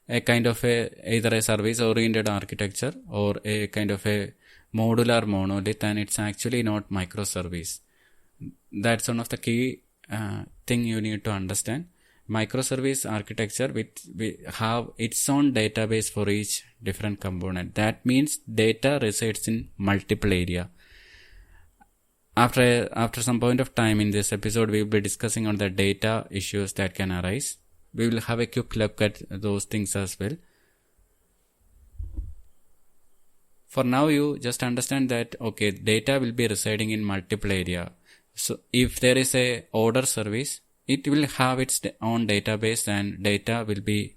[SPEAKER 1] a kind of either a service oriented architecture or a kind of a modular monolith, and it's actually not microservice. That's one of the key thing you need to understand. Microservice architecture we have its own database for each different component. That means data resides in multiple area. After some point of time in this episode, we will be discussing on the data issues that can arise. We will have a quick look at those things as well. For now, you just understand that okay, data will be residing in multiple area. So if there is a order service, it will have its own database, and data will be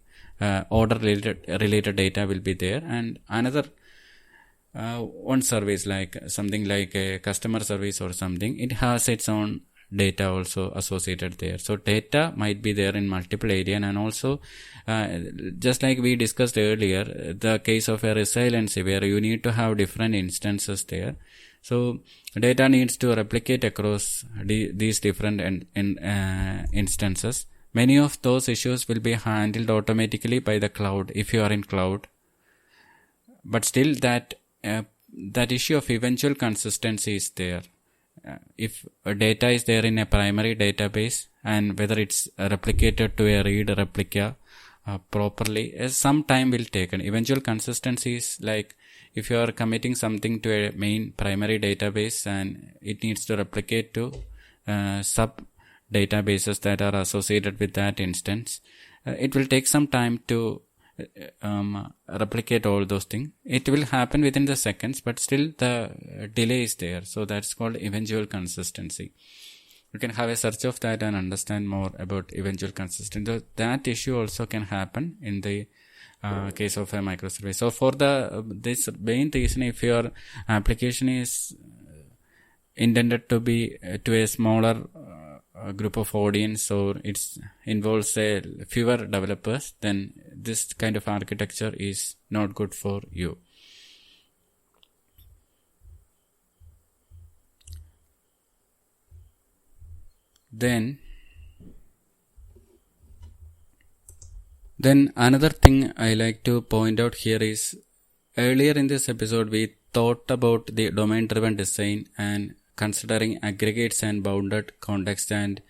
[SPEAKER 1] order related data will be there, and another one service like something like a customer service or something, it has its own data also associated there. So data might be there in multiple area, and also just like we discussed earlier, the case of a resiliency where you need to have different instances there. So data needs to replicate across these different instances. Many of those issues will be handled automatically by the cloud if you are in cloud. but still that issue of eventual consistency is there. If data is there in a primary database and whether it's replicated to a read replica properly, some time will take. And eventual consistency is like if you are committing something to a main primary database and it needs to replicate to sub databases that are associated with that instance, it will take some time to replicate all those things. It will happen within the seconds, but still the delay is there. So that's called eventual consistency. You can have a search of that and understand more about eventual consistency. That issue also can happen in the case of a microservice. So for this main reason, if your application is intended to be to a smaller group of audience, or it involves fewer developers, then this kind of architecture is not good for you. Then another thing I like to point out here is, earlier in this episode we thought about the domain-driven design and considering aggregates and bounded context, and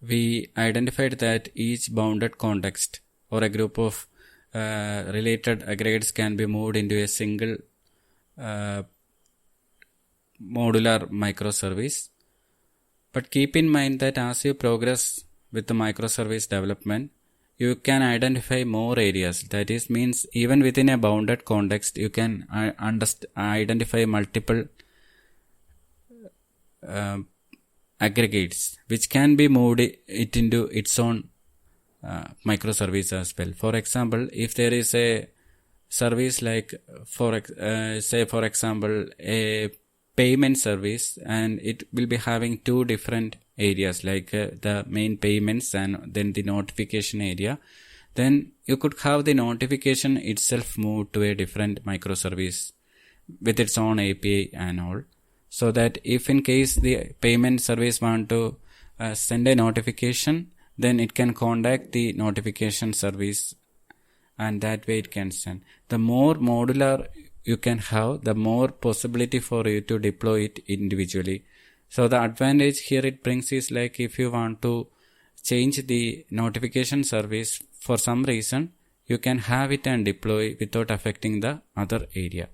[SPEAKER 1] we identified that each bounded context or a group of related aggregates can be moved into a single modular microservice. But keep in mind that as you progress with the microservice development, you can identify more areas. That is, means even within a bounded context, you can identify multiple aggregates which can be moved it into its own microservice as well. For example, if there is a service like for example a payment service, and it will be having two different areas like the main payments and then the notification area, then you could have the notification itself moved to a different microservice with its own API and all. So that if in case the payment service want to send a notification, then it can contact the notification service and that way it can send. The more modular you can have, the more possibility for you to deploy it individually. So the advantage here it brings is like if you want to change the notification service for some reason, you can have it and deploy without affecting the other area.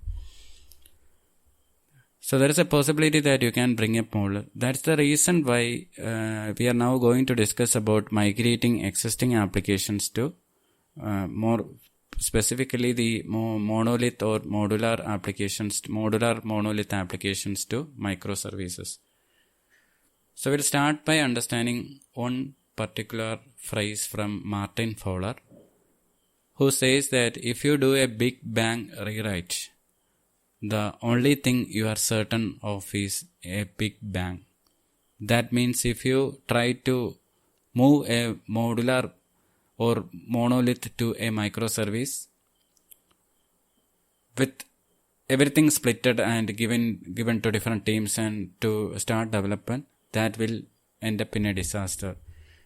[SPEAKER 1] So there is a possibility that you can bring up more. That's the reason why we are now going to discuss about migrating existing applications to more specifically the monolith or modular monolith applications to microservices. So we'll start by understanding one particular phrase from Martin Fowler, who says that if you do a big bang rewrite, the only thing you are certain of is a big bang. That means if you try to move a modular or monolith to a microservice with everything splitted and given to different teams and to start development, that will end up in a disaster.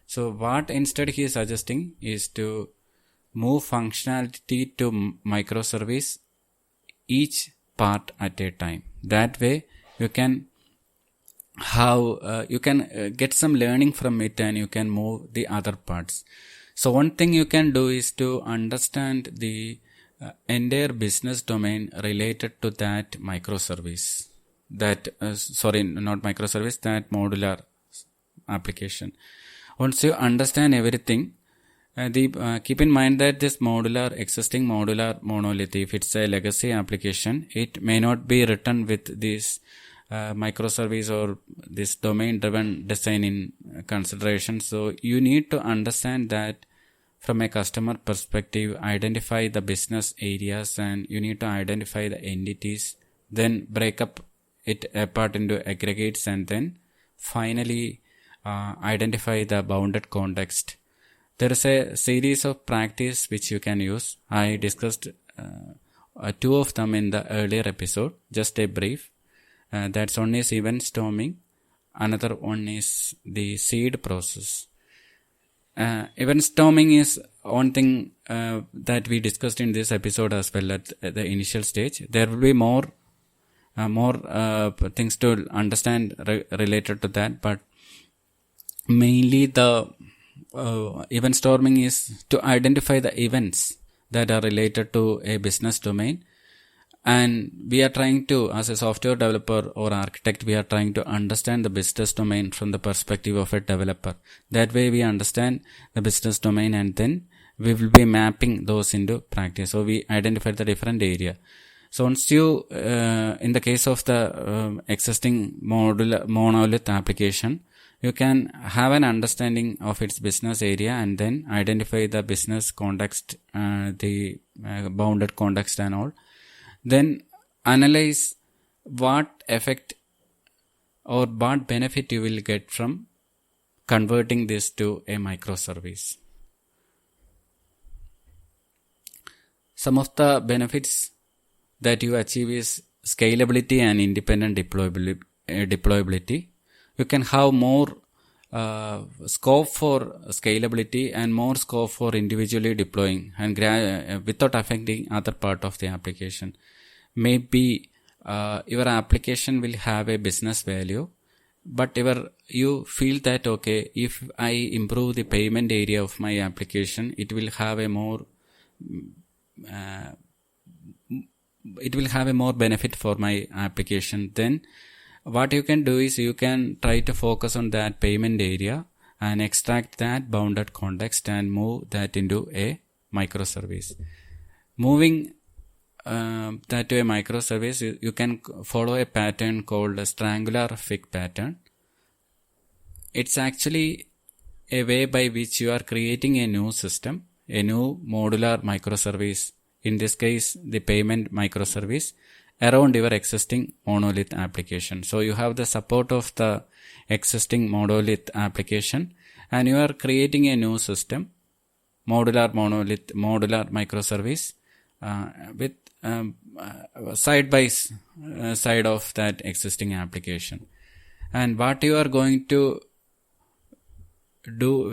[SPEAKER 1] So what instead he is suggesting is to move functionality to microservice each part at a time. That way you can get some learning from it and you can move the other parts. So one thing you can do is to understand the entire business domain related to that microservice, that modular application. Once you understand everything, keep in mind that this existing modular monolith, if it's a legacy application, it may not be written with this microservice or this domain-driven design in consideration. So you need to understand that from a customer perspective, identify the business areas, and you need to identify the entities, then break up it apart into aggregates, and then finally identify the bounded context. There is a series of practice which you can use. I discussed two of them in the earlier episode, just a brief. That's one is event storming, another one is the seed process. Event storming is one thing that we discussed in this episode as well at the initial stage. There will be more things to understand related to that, but mainly the event storming is to identify the events that are related to a business domain. And we are trying to, as a software developer or architect, we are trying to understand the business domain from the perspective of a developer. That way we understand the business domain, and then we will be mapping those into practice. So we identify the different area. So once you, in the case of the existing monolith application, you can have an understanding of its business area and then identify the business context, the bounded context and all. Then analyze what effect or what benefit you will get from converting this to a microservice. Some of the benefits that you achieve is scalability and independent deployability. You can have more scope for scalability and more scope for individually deploying and without affecting other part of the application. Maybe your application will have a business value, but you feel that okay, if I improve the payment area of my application, it will have a more benefit for my application. Then what you can do is you can try to focus on that payment area and extract that bounded context and move that into a microservice. Moving that to a microservice, you can follow a pattern called a triangular fig pattern. It's actually a way by which you are creating a new system, a new modular microservice, in this case the payment microservice, around your existing monolith application. So you have the support of the existing monolith application and you are creating a new system, modular microservice with side by side of that existing application. And what you are going to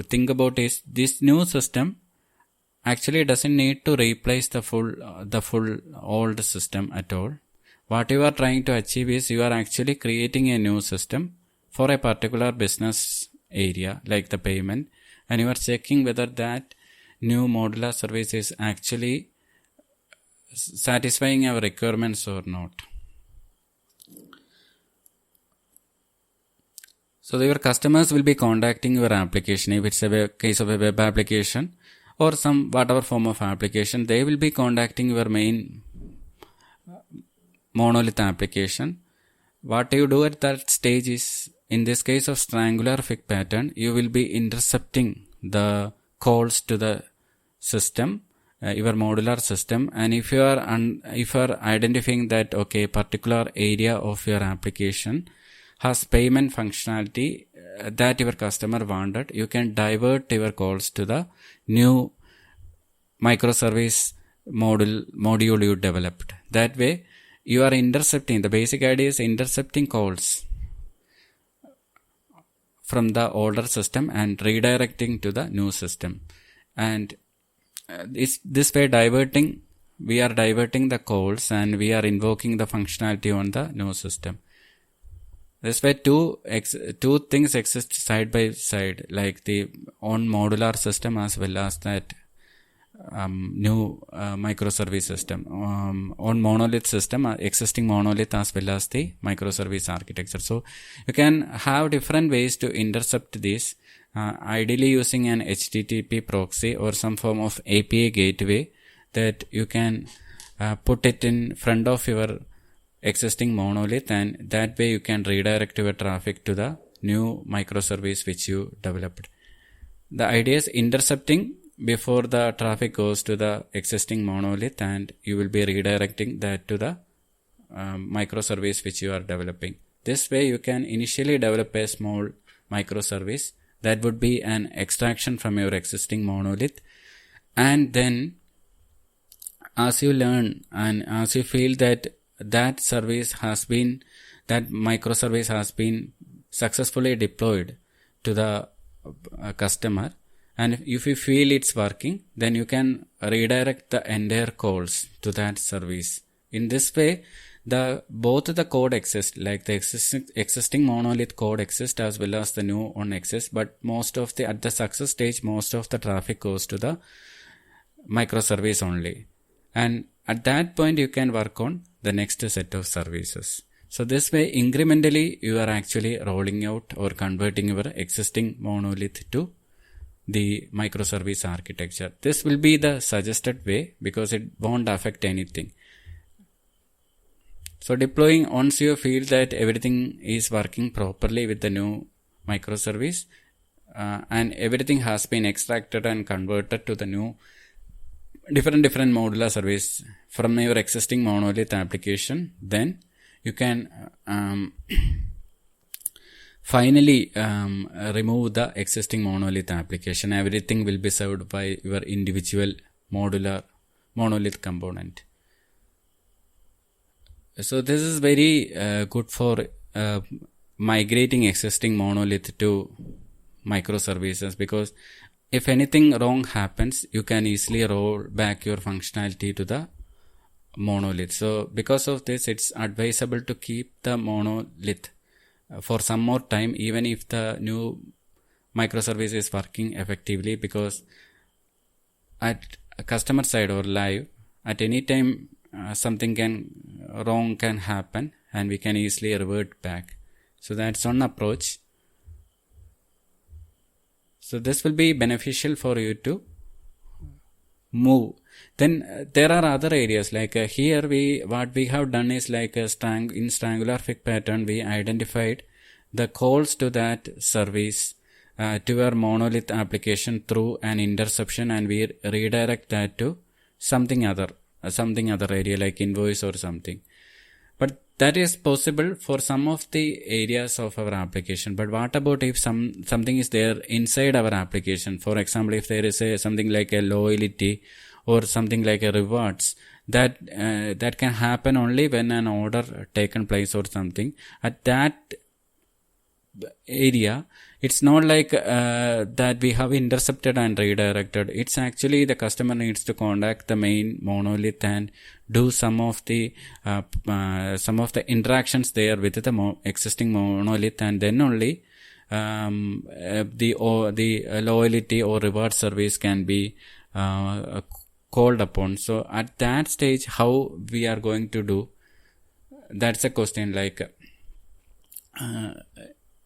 [SPEAKER 1] think about is this new system actually doesn't need to replace the full old system at all. What you are trying to achieve is you are actually creating a new system for a particular business area like the payment, and you are checking whether that new modular service is actually satisfying our requirements or not. So your customers will be contacting your application. If it's a case of a web application or some whatever form of application, they will be contacting your main monolith application. What you do at that stage is, in this case of triangular fig pattern, you will be intercepting the calls to the system, your modular system, and if you are identifying that okay, particular area of your application has payment functionality that your customer wanted, you can divert your calls to the new microservice module you developed. That way you are intercepting, the basic idea is intercepting calls from the older system and redirecting to the new system. And this way we are diverting the calls and we are invoking the functionality on the new system. This way two things exist side by side, like the on modular system as well as that new microservice system, on monolith system, existing monolith as well as the microservice architecture. So you can have different ways to intercept this, ideally using an HTTP proxy or some form of API gateway that you can put it in front of your existing monolith, and that way you can redirect your traffic to the new microservice which you developed. The idea is intercepting before the traffic goes to the existing monolith, and you will be redirecting that to the microservice which you are developing. This way you can initially develop a small microservice that would be an extraction from your existing monolith, and then as you learn and as you feel that microservice has been successfully deployed to the customer, And if you feel it's working, then you can redirect the entire calls to that service. In this way, both the code exists, like the existing monolith code exists as well as the new one exists, but at the success stage, most of the traffic goes to the microservice only. And at that point, you can work on the next set of services. So this way, incrementally, you are actually rolling out or converting your existing monolith to the microservice architecture. This will be the suggested way because it won't affect anything. So deploying, once you feel that everything is working properly with the new microservice and everything has been extracted and converted to the new different modular service from your existing monolith application, then you can finally remove the existing monolith application. Everything will be served by your individual modular monolith component. So this is very good for migrating existing monolith to microservices, because if anything wrong happens, you can easily roll back your functionality to the monolith. So because of this, it's advisable to keep the monolith for some more time, even if the new microservice is working effectively, because at customer side or live, at any time something wrong can happen and we can easily revert back. So that's one approach. So this will be beneficial for you to move. Then there are other areas like here what we have done is like in Strangular Fig pattern, we identified the calls to that service to our monolith application through an interception, and we redirect that to something other area like invoice or something. But that is possible for some of the areas of our application. But what about if something is there inside our application? For example, if there is something like a loyalty or something like a rewards, that can happen only when an order taken place or something. At that area, it's not like that we have intercepted and redirected. It's actually the customer needs to contact the main monolith and do some of the interactions there with the existing monolith, and then only the loyalty or reward service can be called upon. So at that stage, how we are going to do, that's a question. Like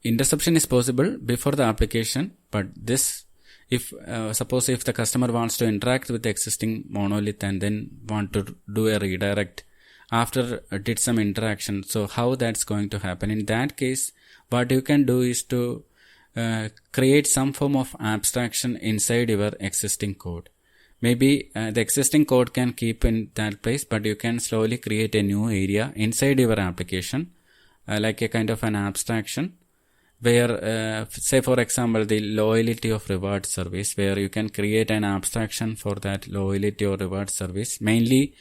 [SPEAKER 1] interception is possible before the application, but this, if suppose if the customer wants to interact with the existing monolith and then want to do a redirect after did some interaction, so how that's going to happen? In that case, what you can do is to create some form of abstraction inside your existing code. Maybe the existing code can keep in that place, but you can slowly create a new area inside your application, like a kind of an abstraction, where say for example the loyalty of reward service, where you can create an abstraction for that loyalty or reward service. Mainly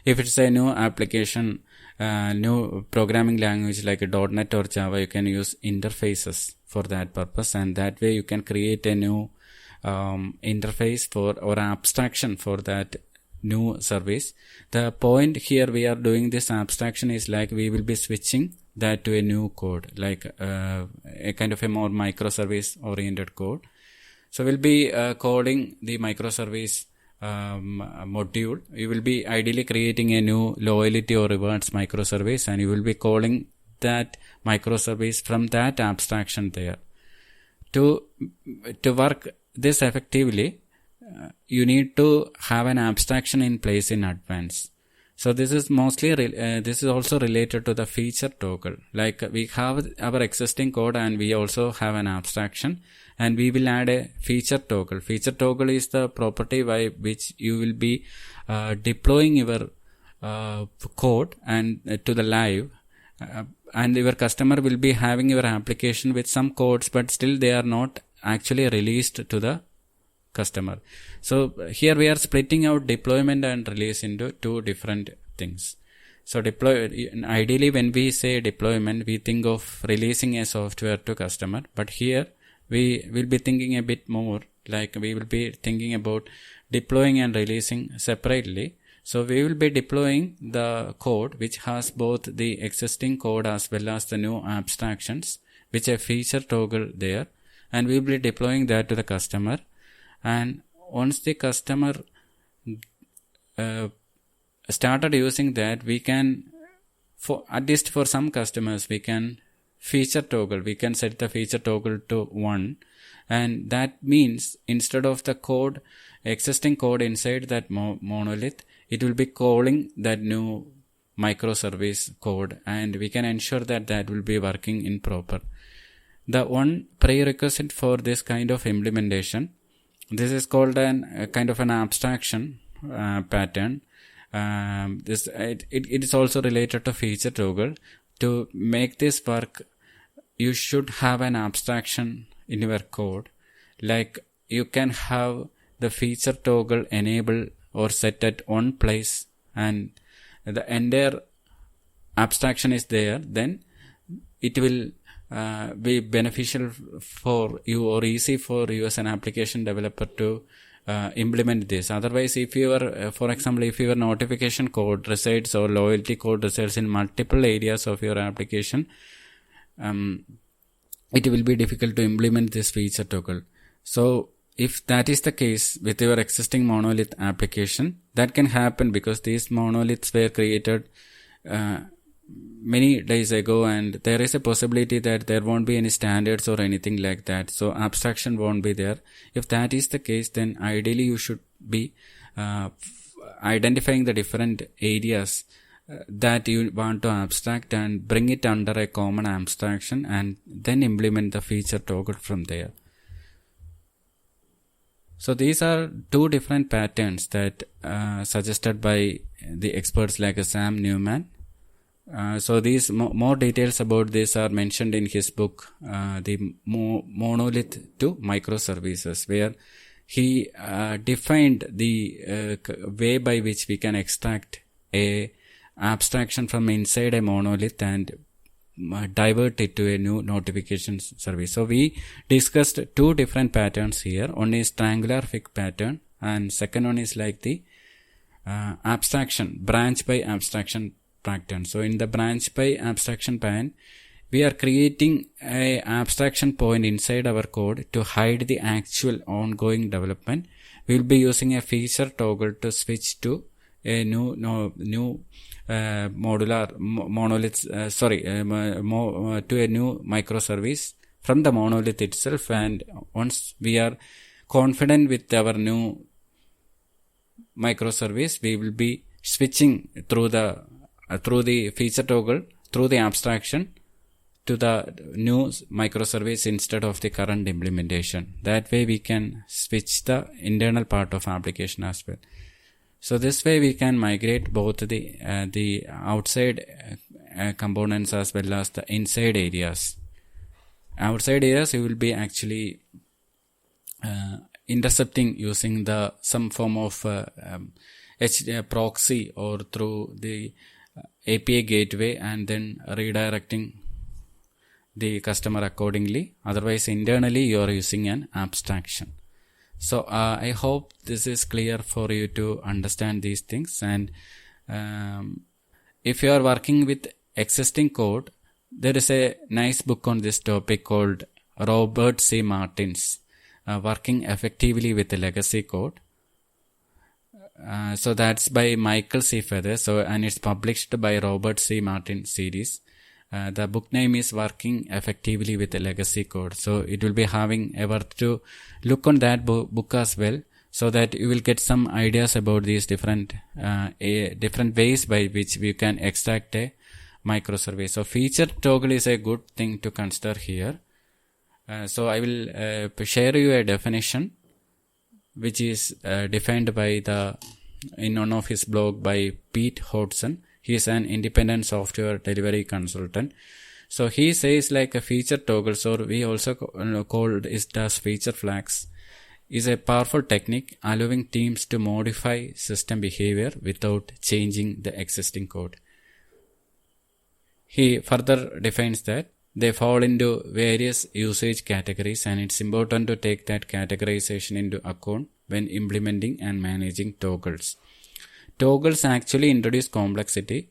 [SPEAKER 1] if it's a new application, new programming language like a .NET or Java, you can use interfaces for that purpose, and that way you can create a new interface or abstraction for that new service. The point here we are doing this abstraction is like we will be switching that to a new code, like a kind of a more microservice oriented code. So we'll be calling the microservice module. You will be ideally creating a new loyalty or rewards microservice, and you will be calling that microservice from that abstraction there. To work this effectively, you need to have an abstraction in place in advance. So this is mostly this is also related to the feature toggle. Like we have our existing code and we also have an abstraction, and we will add a feature toggle. Feature toggle is the property by which you will be deploying your code and to the live, and your customer will be having your application with some codes, but still they are not actually released to the customer. So here we are splitting out deployment and release into two different things. So ideally when we say deployment, we think of releasing a software to customer, but here we will be thinking a bit more Like we will be thinking about deploying and releasing separately. So we will be deploying the code which has both the existing code as well as the new abstractions, which a feature toggle there, and we will be deploying that to the customer. And once the customer started using that, we can, for at least for some customers, we can feature toggle. We can set the feature toggle to 1, and that means instead of the code, existing code inside that monolith, it will be calling that new microservice code, and we can ensure that that will be working in proper. The one prerequisite for this kind of implementation, this is called a kind of an abstraction pattern. It is also related to feature toggle. To make this work, you should have an abstraction in your code. Like you can have the feature toggle enabled or set at one place, and the entire abstraction is there. Then it will be beneficial for you or easy for you as an application developer to implement this. Otherwise, if your, for example, if your notification code resides or loyalty code resides in multiple areas of your application, it will be difficult to implement this feature toggle. So if that is the case with your existing monolith application, that can happen because these monoliths were created many days ago, and there is a possibility that there won't be any standards or anything like that. So abstraction won't be there. If that is the case, then ideally you should be identifying the different areas that you want to abstract and bring it under a common abstraction, and then implement the feature toggle from there. So these are two different patterns that suggested by the experts like Sam Newman. So these more details about this are mentioned in his book, The Monolith to Microservices, where he defined the way by which we can extract a abstraction from inside a monolith and divert it to a new notification service. So we discussed two different patterns here. One is triangular fig pattern, and second one is like the abstraction, branch by abstraction pattern. So in the branch by abstraction pattern, we are creating a abstraction point inside our code to hide the actual ongoing development. We will be using a feature toggle to switch to a new modular monolith, to a new microservice from the monolith itself. And once we are confident with our new microservice, we will be switching through the feature toggle, through the abstraction, to the new microservice instead of the current implementation. That way we can switch the internal part of application as well. So this way we can migrate both the outside components as well as the inside areas. Outside areas you will be actually intercepting using some form of proxy or through the API gateway, and then redirecting the customer accordingly. Otherwise, internally you are using an abstraction. So I hope this is clear for you to understand these things. And if you are working with existing code, there is a nice book on this topic called Robert C. Martin's Working Effectively with Legacy Code. So that's by Michael C. Feather. And it's published by Robert C. Martin series. The book name is Working Effectively with Legacy Code. So it will be having a worth to look on that book as well, so that you will get some ideas about these different ways by which we can extract a microservice. So feature toggle is a good thing to consider here. So I will share you a definition which is defined by in one of his blog by Pete Hodgson. He is an independent software delivery consultant. So he says like a feature toggles, or we also called it as feature flags, is a powerful technique allowing teams to modify system behavior without changing the existing code. He further defines that They fall into various usage categories, and it's important to take that categorization into account when implementing and managing toggles. Toggles actually introduce complexity.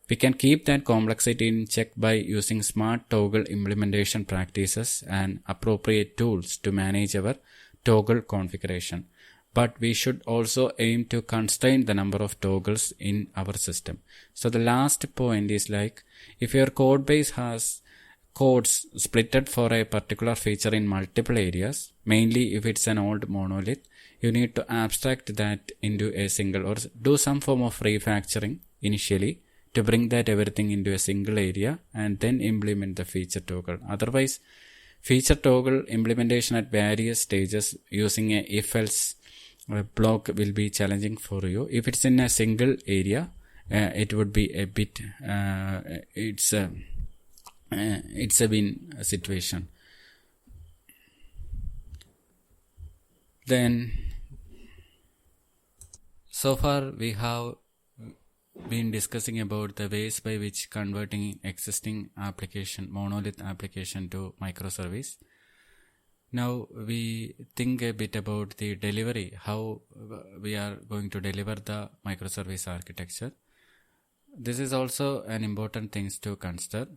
[SPEAKER 1] We can keep that complexity in check by using smart toggle implementation practices and appropriate tools to manage our toggle configuration. But we should also aim to constrain the number of toggles in our system. So the last point is like, if your code base has codes splitted for a particular feature in multiple areas, mainly if it's an old monolith, you need to abstract that into a single or do some form of refactoring initially to bring that everything into a single area and then implement the feature toggle. Otherwise, feature toggle implementation at various stages using a if-else block will be challenging for you. If it's in a single area, it would be a bit, it's a win situation. Then, so far we have been discussing about the ways by which converting existing application, monolith application to microservice. Now we think a bit about the delivery, how we are going to deliver the microservice architecture. This is also an important thing to consider.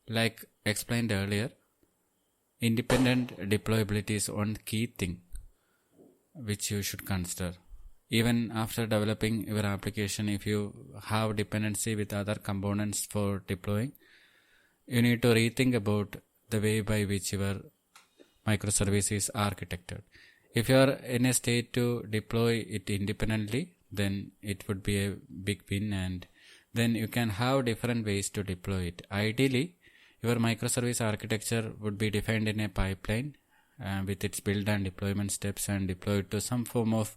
[SPEAKER 1] Like explained earlier, independent deployability is one key thing which you should consider. Even after developing your application, if you have dependency with other components for deploying, you need to rethink about the way by which your microservice is architected. If you are in a state to deploy it independently, then it would be a big win, and then you can have different ways to deploy it. Ideally, your microservice architecture would be defined in a pipeline with its build and deployment steps and deployed to some form of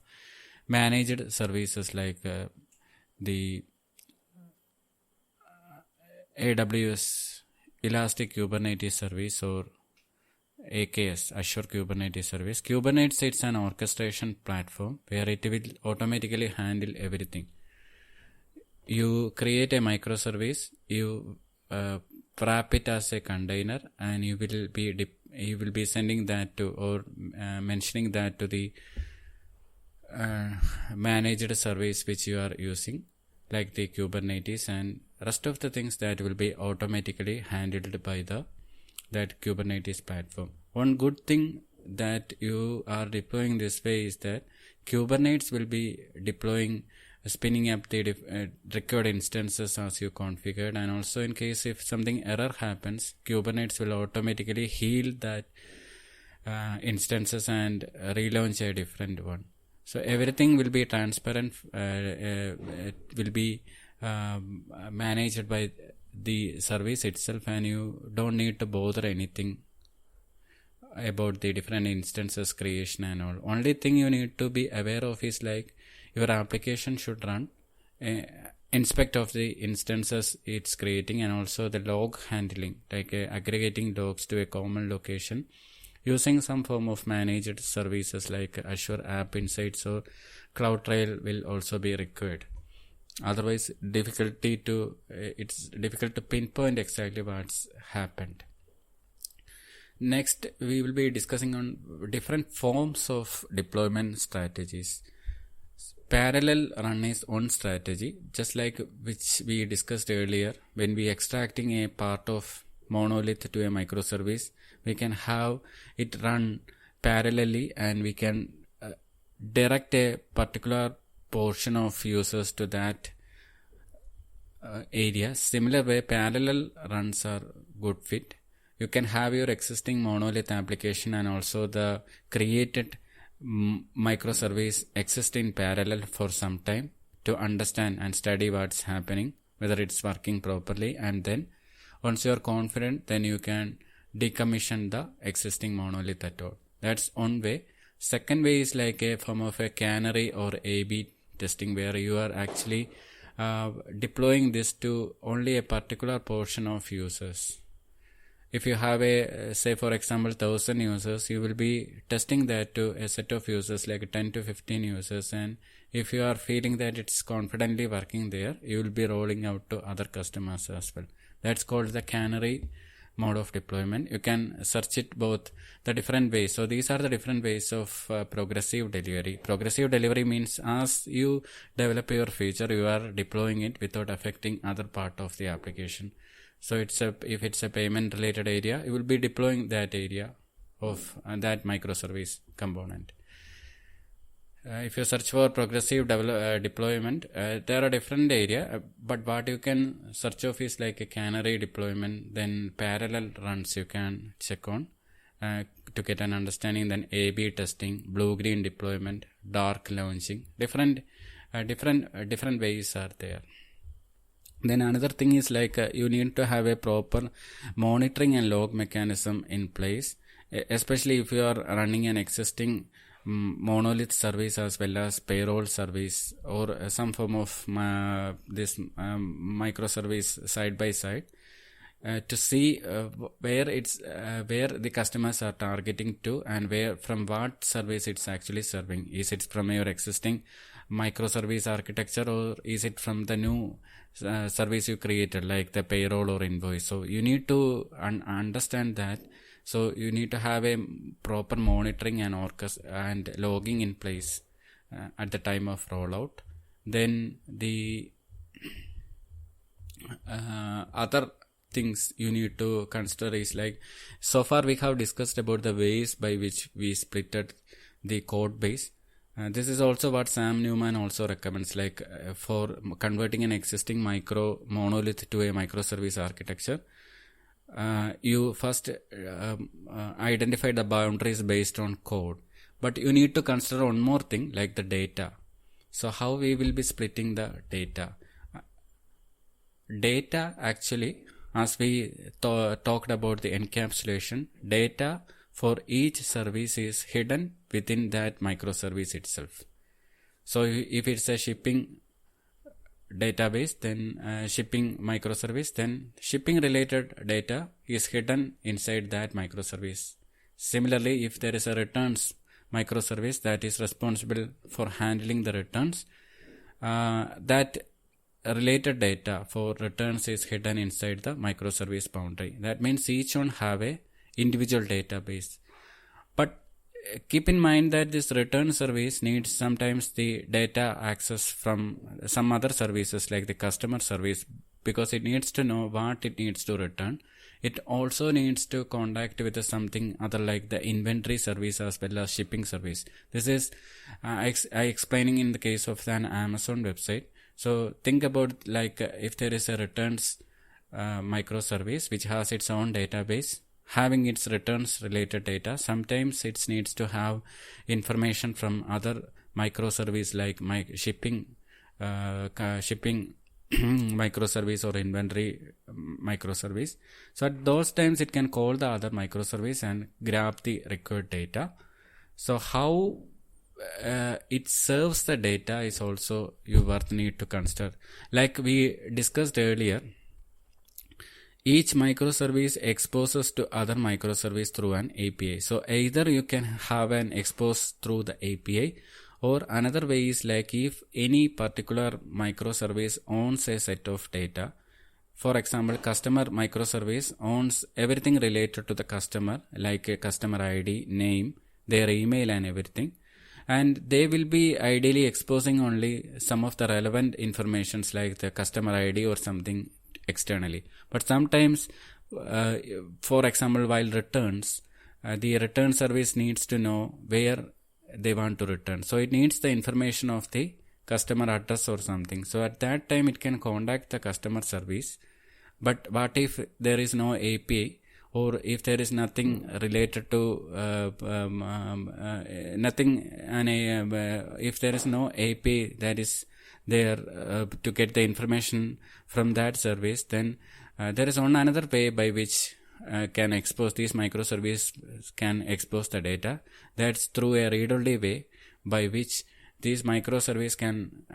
[SPEAKER 1] managed services like the AWS Elastic Kubernetes Service or AKS, Azure Kubernetes Service. Kubernetes, it's an orchestration platform where it will automatically handle everything. You create a microservice, you wrap it as a container, and you will be sending that to or mentioning that to the managed service which you are using, like the Kubernetes, and rest of the things that will be automatically handled by that Kubernetes platform. One good thing that you are deploying this way is that Kubernetes will be spinning up the required instances as you configured, and also in case if something error happens, Kubernetes will automatically heal that instances and relaunch a different one. So everything will be transparent, it will be managed by the service itself, and you don't need to bother anything about the different instances creation and all. Only thing you need to be aware of is like your application should run, inspect of the instances it's creating, and also the log handling, like aggregating logs to a common location using some form of managed services like Azure App Insights or CloudTrail will also be required. Otherwise, it's difficult to pinpoint exactly what's happened. Next, we will be discussing on different forms of deployment strategies. Parallel run is one strategy, just like which we discussed earlier. When we extracting a part of monolith to a microservice, we can have it run parallelly, and we can direct a particular portion of users to that area. Similar way, parallel runs are good fit. You can have your existing monolith application and also the created microservice exist in parallel for some time to understand and study what's happening, whether it's working properly, and then once you are confident, then you can decommission the existing monolith at all. That's one way. Second way is like a form of a canary or A/B testing, where you are actually deploying this to only a particular portion of users. If you have say for example 1000 users, you will be testing that to a set of users like 10 to 15 users, and if you are feeling that it's confidently working there, you will be rolling out to other customers as well. That's called the canary mode of deployment. You can search it both the different ways. So these are the different ways of progressive delivery. Progressive delivery means as you develop your feature, you are deploying it without affecting other part of the application. So if it's a payment related area, you will be deploying that area of that microservice component. If you search for progressive deployment, there are different area, but what you can search of is like a canary deployment, then parallel runs you can check on to get an understanding, then A/B testing, blue-green deployment, dark launching, different ways are there. Then another thing is like you need to have a proper monitoring and log mechanism in place, especially if you are running an existing monolith service as well as payroll service or some form of this microservice side by side, to see where the customers are targeting to and from what service it's actually serving. Is it from your existing microservice architecture, or is it from the new service you created like the payroll or invoice? So you need to understand that. So you need to have a proper monitoring and logging in place at the time of rollout. Then the other things you need to consider is like, so far we have discussed about the ways by which we splitted the code base. This is also what Sam Newman also recommends, like for converting an existing monolith to a microservice architecture. You first identify the boundaries based on code, but you need to consider one more thing, like the data. So how we will be splitting the data? Data actually, as we talked about the encapsulation, data for each service is hidden within that microservice itself. So if it's a shipping database, then shipping microservice, then shipping related data is hidden inside that microservice. Similarly, if there is a returns microservice that is responsible for handling the returns, that related data for returns is hidden inside the microservice boundary. That means each one have a individual database. But keep in mind that this return service needs sometimes the data access from some other services like the customer service, because it needs to know what it needs to return. It also needs to contact with something other like the inventory service as well as shipping service. This is I explaining in the case of an Amazon website. So think about like if there is a returns microservice which has its own database, having its returns related data, sometimes it needs to have information from other microservice like shipping microservice or inventory microservice. So at those times it can call the other microservice and grab the required data. So how it serves the data is also you need to consider. Like we discussed earlier, each microservice exposes to other microservice through an API. So either you can have an expose through the API, or another way is like if any particular microservice owns a set of data. For example, customer microservice owns everything related to the customer, like a customer ID, name, their email and everything. And they will be ideally exposing only some of the relevant informations like the customer ID or something externally. But sometimes, for example, while returns, the return service needs to know where they want to return. So it needs the information of the customer address or something. So at that time it can contact the customer service. But what if there is no API, or if there is nothing related to if there is no API that is there to get the information from that service, then there is another way by which can expose these microservices can expose the data. That's through a read-only way by which these microservices can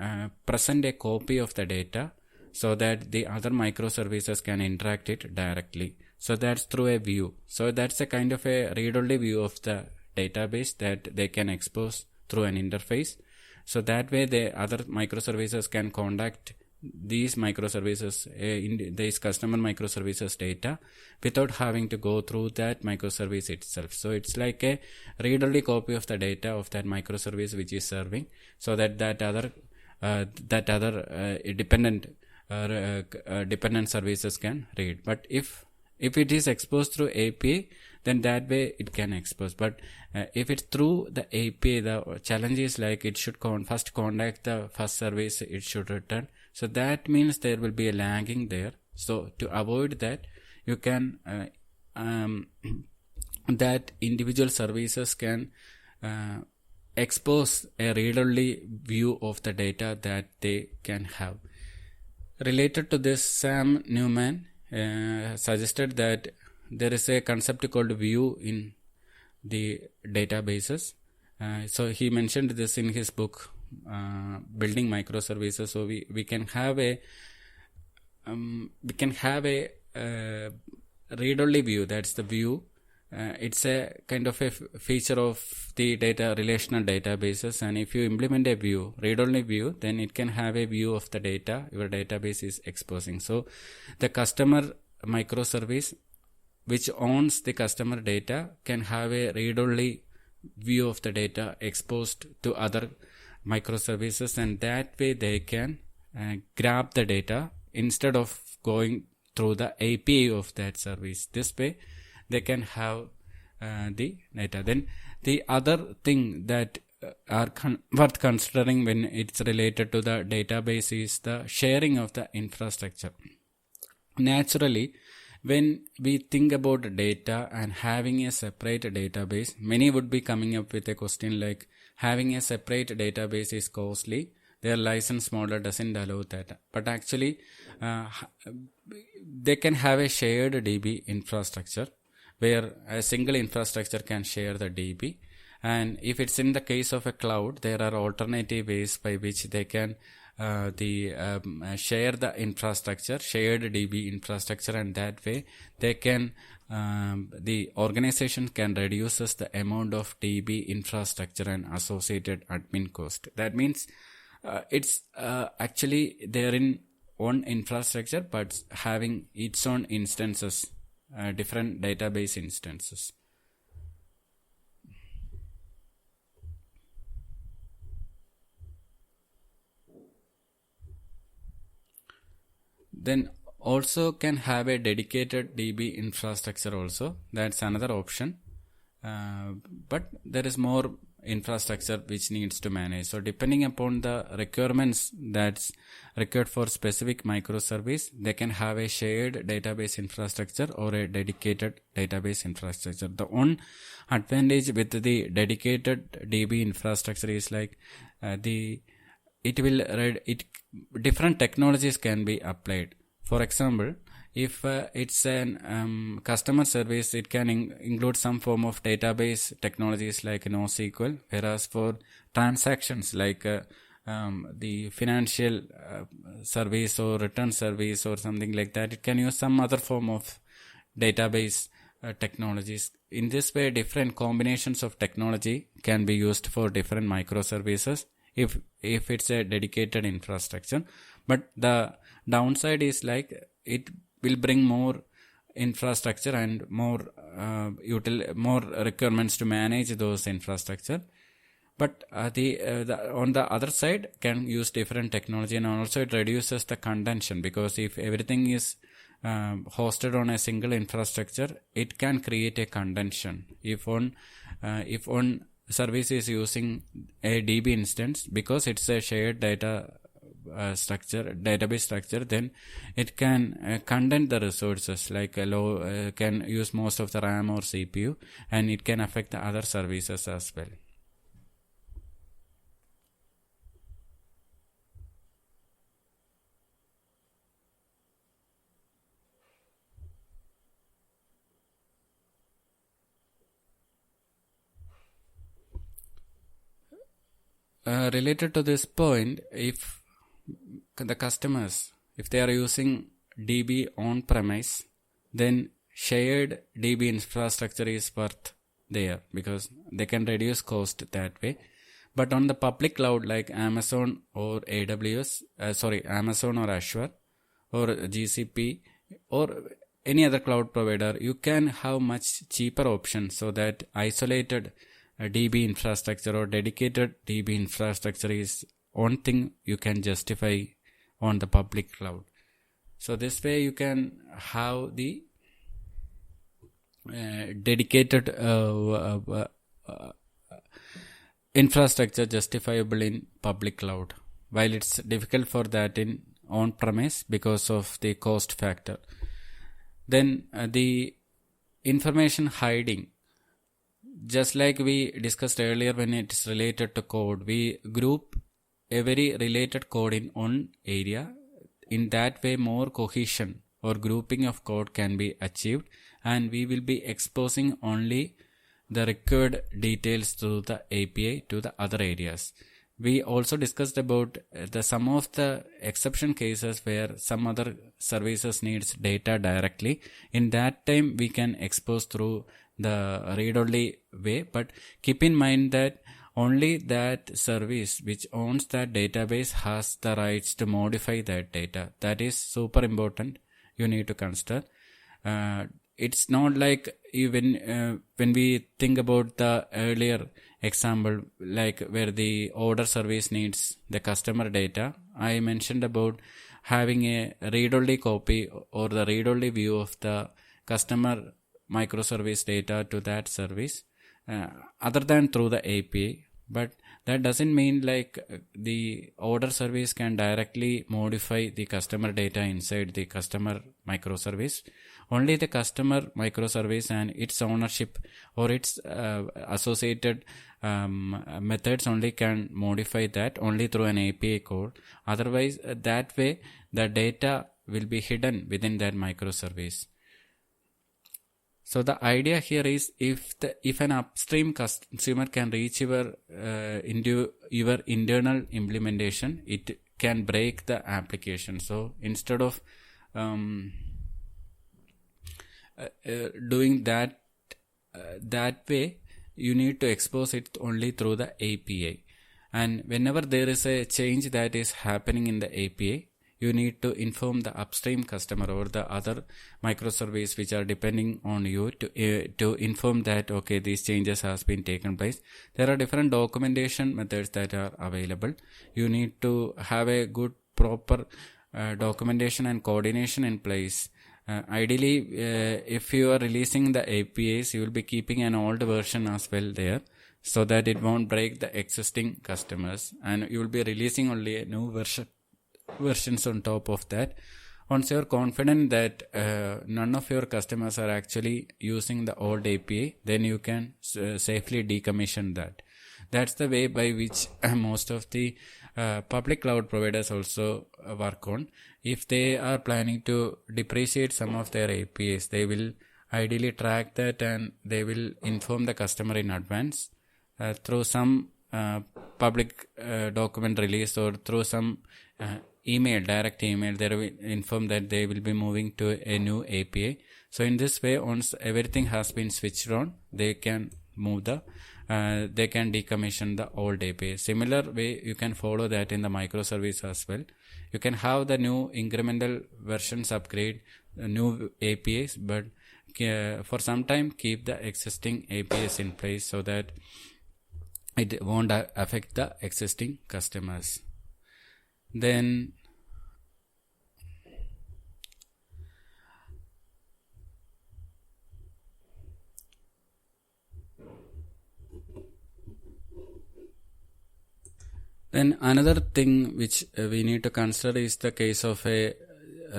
[SPEAKER 1] present a copy of the data so that the other microservices can interact it directly. So that's through a view. So that's a kind of a read-only view of the database that they can expose through an interface. So that way the other microservices can contact these microservices, these customer microservices data without having to go through that microservice itself. So it's like a read-only copy of the data of that microservice which is serving, so that other dependent services can read. But if it is exposed through API, then that way it can expose. But if it's through the API, the challenge is like it should first contact the first service it should return. So that means there will be a lagging there. So to avoid that, you can that individual services can expose a read-only view of the data that they can have. Related to this, Sam Newman suggested that there is a concept called view in the databases. So he mentioned this in his book, Building Microservices. So we can have a read-only view. That's the view. It's a kind of a feature of the relational databases. And if you implement a view, read-only view, then it can have a view of the data your database is exposing. So the customer microservice which owns the customer data can have a read-only view of the data exposed to other microservices, and that way they can grab the data instead of going through the API of that service. This way they can have the data. Then the other thing that are worth considering when it's related to the database is the sharing of the infrastructure. Naturally, when we think about data and having a separate database, many would be coming up with a question like, having a separate database is costly, their license model doesn't allow that. But actually, they can have a shared DB infrastructure where a single infrastructure can share the DB. And if it's in the case of a cloud, there are alternative ways by which they can share the infrastructure, shared DB infrastructure, and that way they can the organization can reduce the amount of DB infrastructure and associated admin cost. That means it's actually they're in one infrastructure but having its own instances, different database instances. Then also can have a dedicated DB infrastructure also. That's another option. But there is more infrastructure which needs to manage. So depending upon the requirements that's required for specific microservice, they can have a shared database infrastructure or a dedicated database infrastructure. The one advantage with the dedicated DB infrastructure is like different technologies can be applied. For example, if it's an customer service, it can include some form of database technologies like NoSQL, whereas for transactions like the financial service or return service or something like that, it can use some other form of database technologies. In this way, different combinations of technology can be used for different microservices if it's a dedicated infrastructure. But the downside is like it will bring more infrastructure and more requirements to manage those infrastructure. But on the other side can use different technology, and also it reduces the contention, because if everything is hosted on a single infrastructure, it can create a contention. If one service is using a DB instance because it's a shared database structure, then it can content the resources, like can use most of the RAM or CPU, and it can affect the other services as well. Related to this point, if the customers, if they are using DB on premise, then shared DB infrastructure is worth there because they can reduce cost that way. But on the public cloud like Amazon or Amazon or Azure or GCP or any other cloud provider, you can have much cheaper options, so that isolated DB infrastructure or dedicated DB infrastructure is one thing you can justify on the public cloud. So this way you can have the dedicated infrastructure justifiable in public cloud, while it's difficult for that in on-premise because of the cost factor. Then the information hiding, just like we discussed earlier when it is related to code, we group every related code in one area. In that way, more cohesion or grouping of code can be achieved, and we will be exposing only the required details through the API to the other areas. We also discussed about some of the exception cases where some other services needs data directly. In that time, we can expose through the read-only way, but keep in mind that only that service which owns that database has the rights to modify that data. That is super important. You need to consider. It's not like even when we think about the earlier example, like where the order service needs the customer data, I mentioned about having a read-only copy or the read-only view of the customer microservice data to that service, other than through the API. But that doesn't mean like the order service can directly modify the customer data inside the customer microservice. Only the customer microservice and its ownership or its associated methods only can modify that only through an API code. Otherwise, that way the data will be hidden within that microservice. So the idea here is if an upstream consumer can reach your internal implementation, it can break the application. So instead of doing that way, you need to expose it only through the API. And whenever there is a change that is happening in the API, you need to inform the upstream customer or the other microservice which are depending on you to inform that okay, these changes has been taken place. There are different documentation methods that are available. You need to have a good proper documentation and coordination in place. Ideally, if you are releasing the APIs, you will be keeping an old version as well there, so that it won't break the existing customers, and you will be releasing only a new versions on top of that. Once you're confident that none of your customers are actually using the old API, then you can safely decommission that. That's the way by which most of the public cloud providers also work on. If they are planning to depreciate some of their APIs, they will ideally track that and they will inform the customer in advance through some public document release or through some direct email. They will inform that they will be moving to a new API. So in this way, once everything has been switched on, they can they can decommission the old API. Similar way, you can follow that in the microservice as well. You can have the new incremental versions upgrade, new APIs, but for some time keep the existing APIs in place so that it won't affect the existing customers. Then another thing which we need to consider is the case of a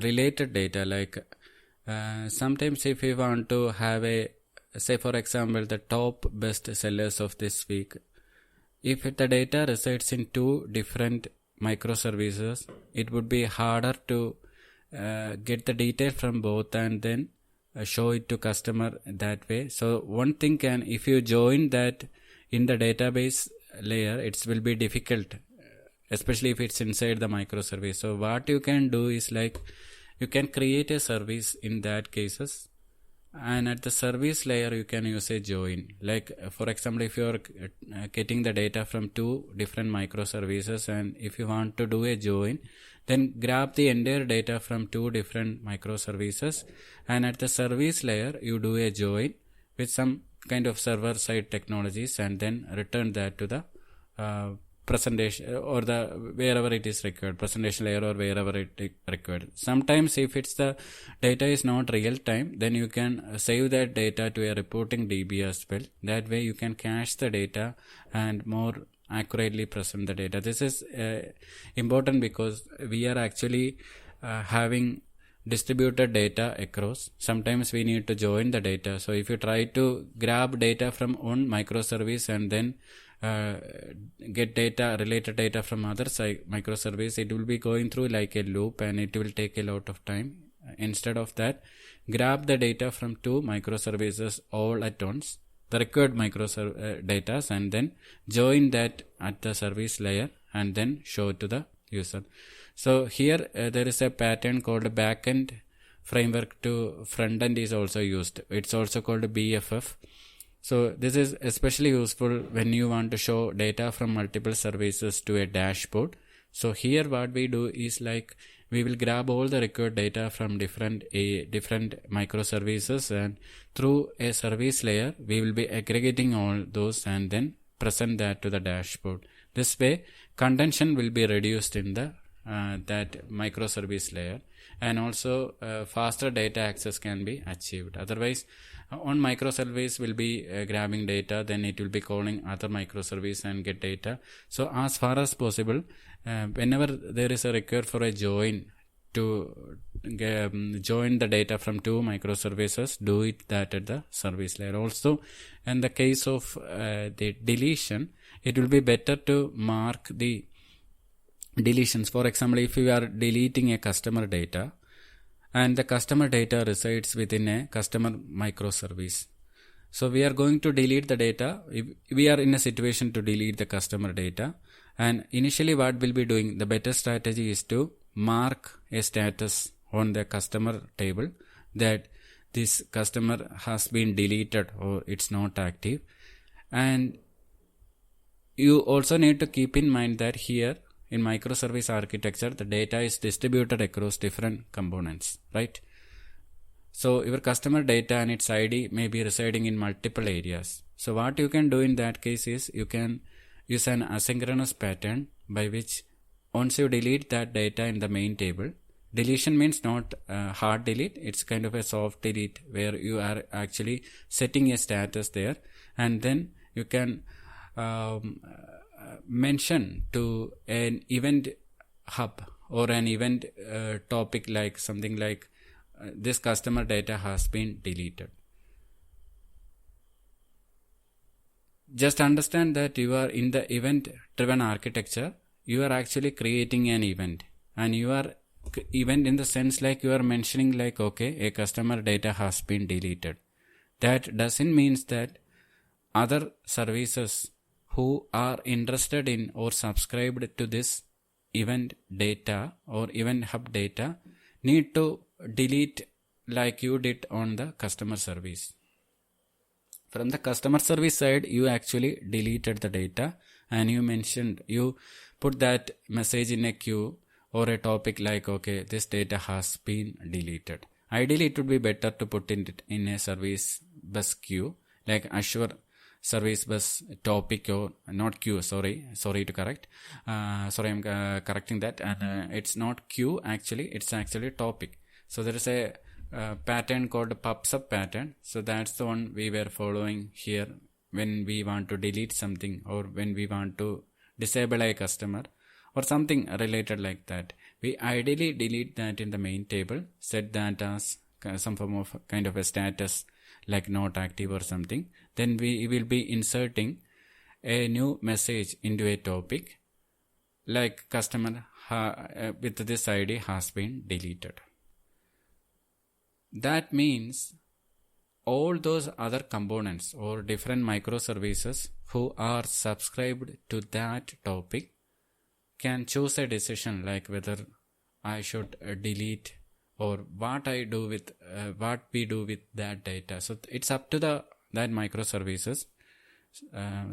[SPEAKER 1] related data. Like sometimes if we want to have say for example the top best sellers of this week, if the data resides in two different microservices, it would be harder to get the detail from both and then show it to customer that way. So one thing if you join that in the database layer, it will be difficult, especially if it's inside the microservice. So what you can do is like you can create a service in that cases And at the service layer, you can use a join. Like for example, if you are getting the data from two different microservices, and if you want to do a join, then grab the entire data from two different microservices, and at the service layer, you do a join with some kind of server side technologies, and then return that to the presentation or the wherever it is required, presentation layer or wherever it required. Sometimes if it's the data is not real time, then you can save that data to a reporting DB as well. That way you can cache the data and more accurately present the data. This is important because we are actually having distributed data across. Sometimes we need to join the data. So if you try to grab data from one microservice and then get data, related data from other microservice, it will be going through like a loop and it will take a lot of time. Instead of that, grab the data from two microservices all at once, the required data, and then join that at the service layer and then show it to the user. So here there is a pattern called backend framework to front end is also used. It's also called BFF. So this is especially useful when you want to show data from multiple services to a dashboard. So here what we do is like we will grab all the required data from different microservices, and through a service layer we will be aggregating all those and then present that to the dashboard. This way contention will be reduced in the that microservice layer, and also faster data access can be achieved. Otherwise, one microservice will be grabbing data, then it will be calling other microservice and get data. So as far as possible, whenever there is a request for a join to join the data from two microservices, do it that at the service layer. Also, in the case of the deletion, it will be better to mark the deletions. For example, if you are deleting a customer data and the customer data resides within a customer microservice, so we are going to delete the data. If we are in a situation to delete the customer data, and initially what we'll be doing, the better strategy is to mark a status on the customer table that this customer has been deleted or it's not active. And you also need to keep in mind that here in microservice architecture, the data is distributed across different components, right? So your customer data and its ID may be residing in multiple areas. So what you can do in that case is you can use an asynchronous pattern by which once you delete that data in the main table, deletion means not hard delete, it's kind of a soft delete where you are actually setting a status there, and then you can mention to an event hub or an event topic like something like this customer data has been deleted. Just understand that you are in the event driven architecture, you are actually creating an event, and you are event in the sense like you are mentioning like, okay, a customer data has been deleted. That doesn't mean that other services who are interested in or subscribed to this event data or event hub data need to delete like you did on the customer service. From the customer service side, you actually deleted the data and you put that message in a queue or a topic like, okay, this data has been deleted. Ideally, it would be better to put it in a service bus queue like Azure service bus topic, or not queue, sorry to correct. I'm correcting that, and it's not queue actually, it's actually topic. So there is a pattern called pub/sub pattern. So that's the one we were following here when we want to delete something or when we want to disable a customer or something related like that. We ideally delete that in the main table, set that as some form of kind of a status like not active or something. Then we will be inserting a new message into a topic like customer with this ID has been deleted. That means all those other components or different microservices who are subscribed to that topic can choose a decision like whether I should delete or what I do with what we do with that data. So it's up to that microservices.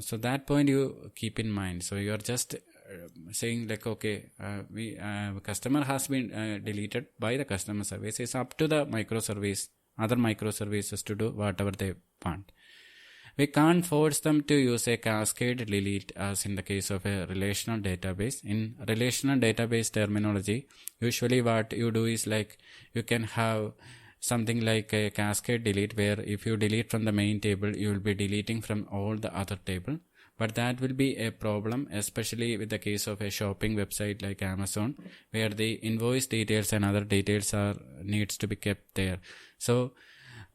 [SPEAKER 1] So that point you keep in mind. So you are just saying like, okay, we customer has been deleted by the customer service. It's up to the other microservices to do whatever they want. We can't force them to use a cascade delete as in the case of a relational database. In relational database terminology, usually what you do is like you can have something like a cascade delete, where if you delete from the main table, you will be deleting from all the other table. But that will be a problem, especially with the case of a shopping website like Amazon, where the invoice details and other details needs to be kept there. So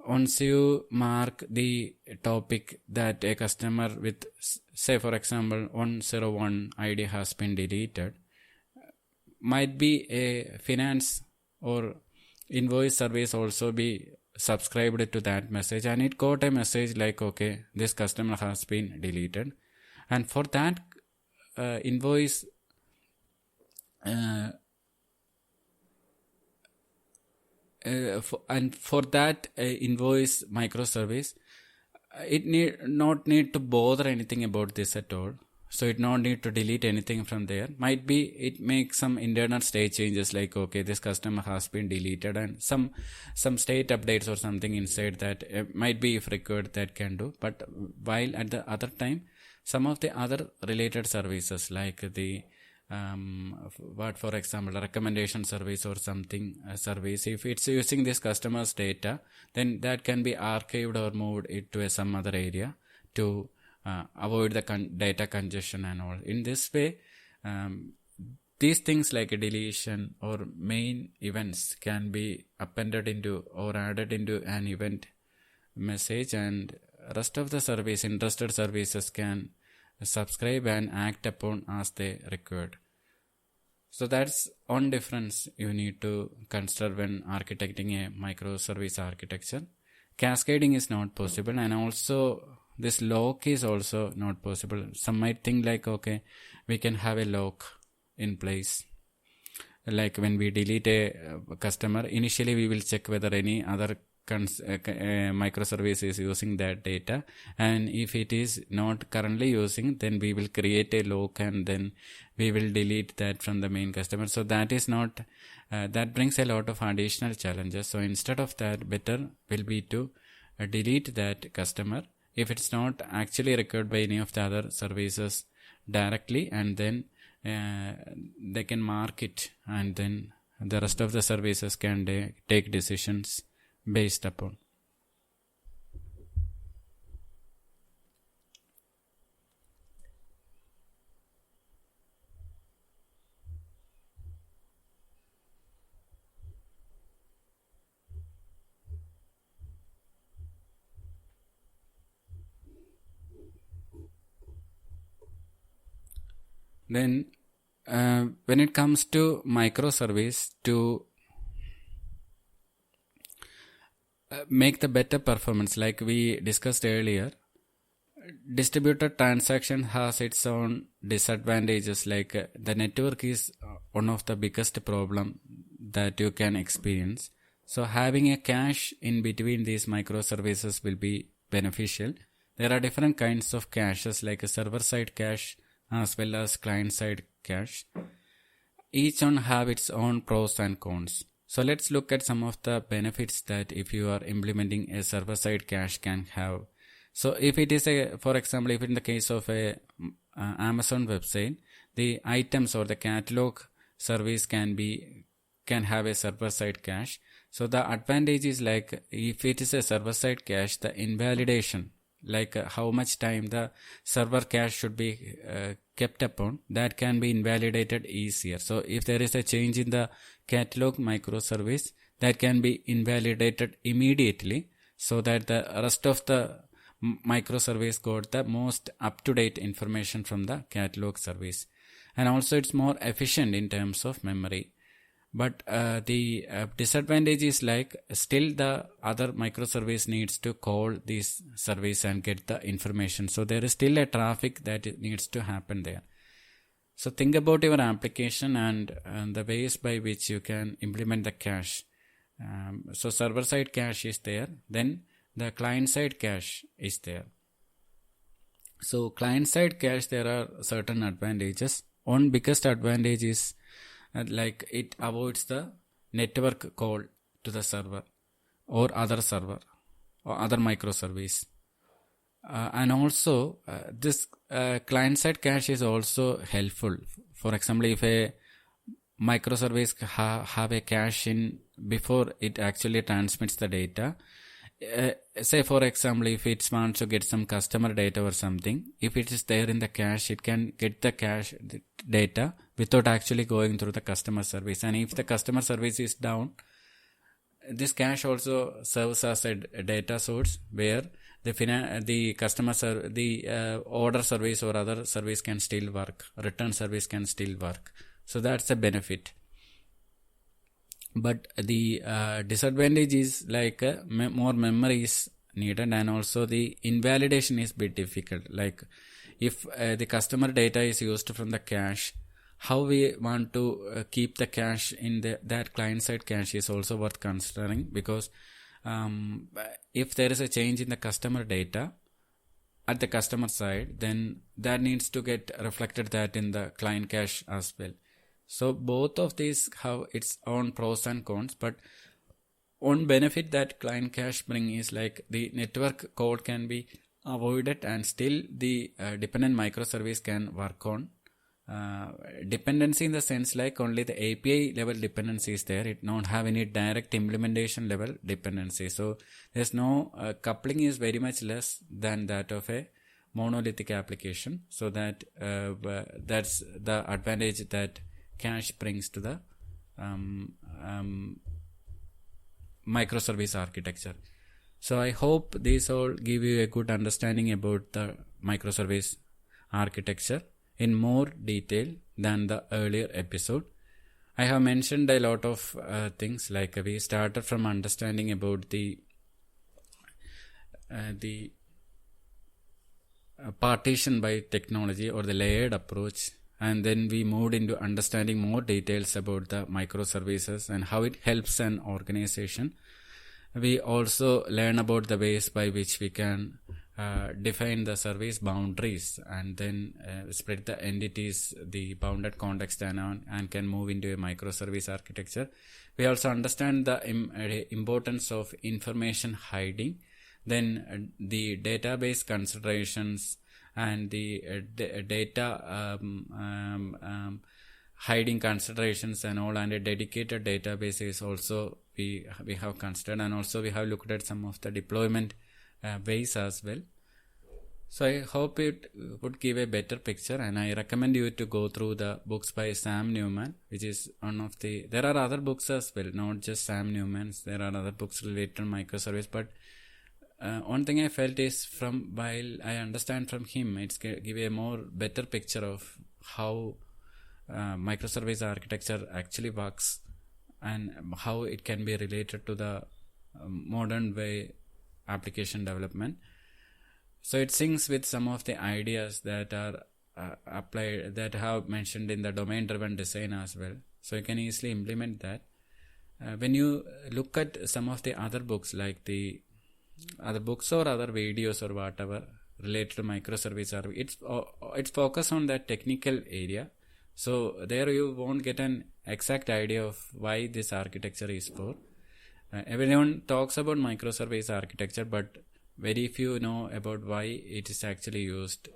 [SPEAKER 1] once you mark the topic that a customer with, say for example, 101 ID has been deleted, might be a finance or invoice service also be subscribed to that message, and it got a message like, okay, this customer has been deleted, and for that invoice for that invoice microservice, it need to bother anything about this at all. So it not need to delete anything from there. Might be it makes some internal state changes like, okay, this customer has been deleted, and some state updates or something inside that might be, if required, that can do. But while at the other time, some of the other related services like the for example, a recommendation service or something service, if it's using this customer's data, then that can be archived or moved to some other area to avoid the data congestion and all. In this way, these things like a deletion or main events can be appended into or added into an event message, and rest of the interested services can subscribe and act upon as they required. So that's one difference you need to consider when architecting a microservice architecture. Cascading is not possible, and also this lock is also not possible. Some might think like, okay, we can have a lock in place. Like when we delete a customer, initially we will check whether any other microservice is using that data, and if it is not currently using, then we will create a lock and then we will delete that from the main customer. So that is not that brings a lot of additional challenges. So instead of that, better will be to delete that customer if it's not actually required by any of the other services directly, and then they can mark it, and then the rest of the services can take decisions based upon. Then when it comes to microservice, to make the better performance, like we discussed earlier, distributed transaction has its own disadvantages. Like the network is one of the biggest problem that you can experience. So having a cache in between these microservices will be beneficial. There are different kinds of caches, like a server-side cache as well as client-side cache. Each one have its own pros and cons. So let's look at some of the benefits that if you are implementing a server-side cache can have. So if it is for example, if in the case of a Amazon website, the items or the catalog service can have a server-side cache. So the advantage is like, if it is a server-side cache, the invalidation, like how much time the server cache should be kept upon, that can be invalidated easier. So if there is a change in the catalog microservice, that can be invalidated immediately, so that the rest of the microservice got the most up-to-date information from the catalog service. And also it's more efficient in terms of memory. But the disadvantage is like, still the other microservice needs to call this service and get the information. So there is still a traffic that needs to happen there. So think about your application and the ways by which you can implement the cache. So server side cache is there, then the client side cache is there. So client side cache, there are certain advantages. One biggest advantage is like it avoids the network call to the server or other server or other microservice. And also this client side cache is also helpful. For example, if a microservice have a cache in before it actually transmits the data, say for example, if it wants to get some customer data or something, if it is there in the cache, it can get the cache data without actually going through the customer service. And if the customer service is down, this cache also serves as a data source where the customer the order service or other service can still work, return service can still work. So that's a benefit. But the disadvantage is like more memory is needed, and also the invalidation is a bit difficult. Like if the customer data is used from the cache, how we want to keep the cache in that client side cache is also worth considering, because if there is a change in the customer data at the customer side, then that needs to get reflected that in the client cache as well. So both of these have its own pros and cons, but one benefit that client cache bring is like the network code can be avoided, and still the dependent microservice can work on. Dependency in the sense like only the API level dependency is there, it don't have any direct implementation level dependency. So there's no coupling is very much less than that of a monolithic application. So that that's the advantage that cache brings to the microservice architecture. So I hope these all give you a good understanding about the microservice architecture in more detail than the earlier episode. I have mentioned a lot of things, like we started from understanding about the partition by technology or the layered approach, and then we moved into understanding more details about the microservices and how it helps an organization. We also learn about the ways by which we can define the service boundaries, and then spread the entities, the bounded context, and can move into a microservice architecture. We also understand the importance of information hiding, then the database considerations, and the data hiding considerations and all, and a dedicated database is also we have considered, and also we have looked at some of the deployment ways as well. So I hope it would give a better picture, and I recommend you to go through the books by Sam Newman, which is one of the, there are other books as well, not just Sam Newman's, there are other books related to microservice, but one thing I felt is while I understand from him, it's give a more better picture of how microservice architecture actually works and how it can be related to the modern way application development. So it syncs with some of the ideas that are applied, that have mentioned in the domain driven design as well. So you can easily implement that. When you look at some of the other books, like the other books or other videos or whatever related to microservice, it's focused on that technical area. So there you won't get an exact idea of why this architecture is for. Everyone talks about microservice architecture, but very few know about why it is actually used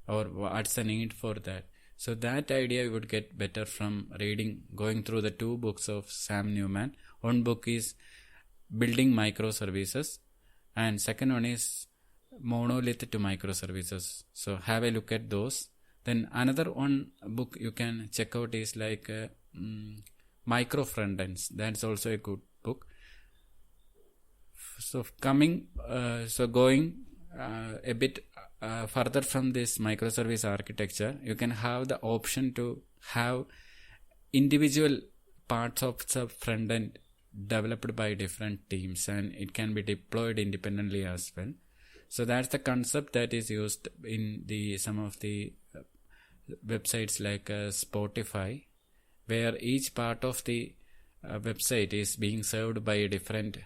[SPEAKER 1] or what's the need for that. So that idea you would get better from going through the two books of Sam Newman. One book is Building Microservices, and second one is Monolith to Microservices. So have a look at those. Then another one book you can check out is like Micro Frontends. That's also a good book. So going a bit further from this microservice architecture, you can have the option to have individual parts of the front end developed by different teams, and it can be deployed independently as well. So that's the concept that is used in some of the websites like Spotify, where each part of the website is being served by a different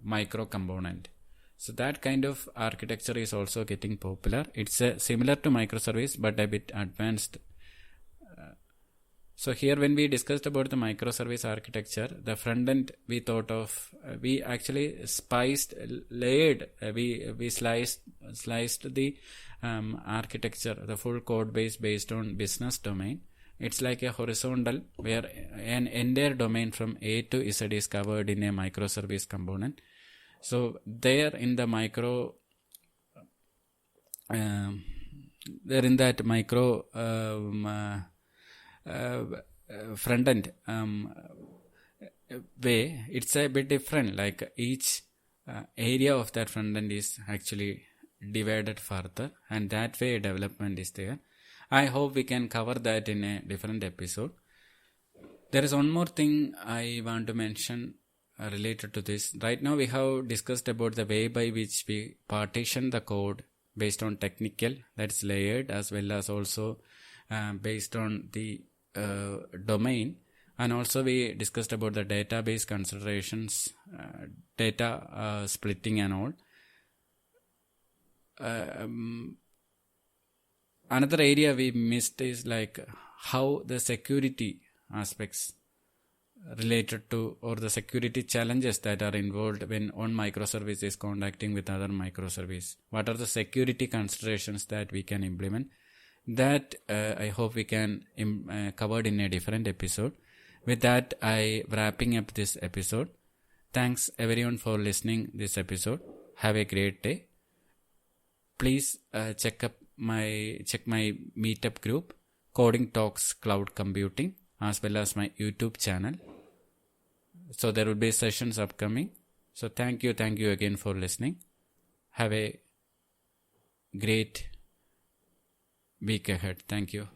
[SPEAKER 1] micro component. So that kind of architecture is also getting popular. It's similar to microservice but a bit advanced. So here when we discussed about the microservice architecture, the front end we thought of, we actually layered, we sliced the architecture, the full code base based on business domain. It's like a horizontal where an entire domain from A to Z is covered in a microservice component. So there in the micro, there in that micro front end way, it's a bit different. Like each area of that front end is actually divided further, and that way development is there. I hope we can cover that in a different episode. There is one more thing I want to mention related to this. Right now we have discussed about the way by which we partition the code based on technical, that's layered, as well as also based on the domain, and also we discussed about the database considerations, data splitting and all. Another area we missed is like how the security aspects related to, or the security challenges that are involved when one microservice is contacting with other microservice. What are the security considerations that we can implement? That I hope we can covered in a different episode. With that, I wrapping up this episode. Thanks everyone for listening this episode. Have a great day. Please check my meetup group, Coding Talks Cloud Computing, as well as my YouTube channel. So there will be sessions upcoming. So thank you again for listening. Have a great week ahead. Thank you.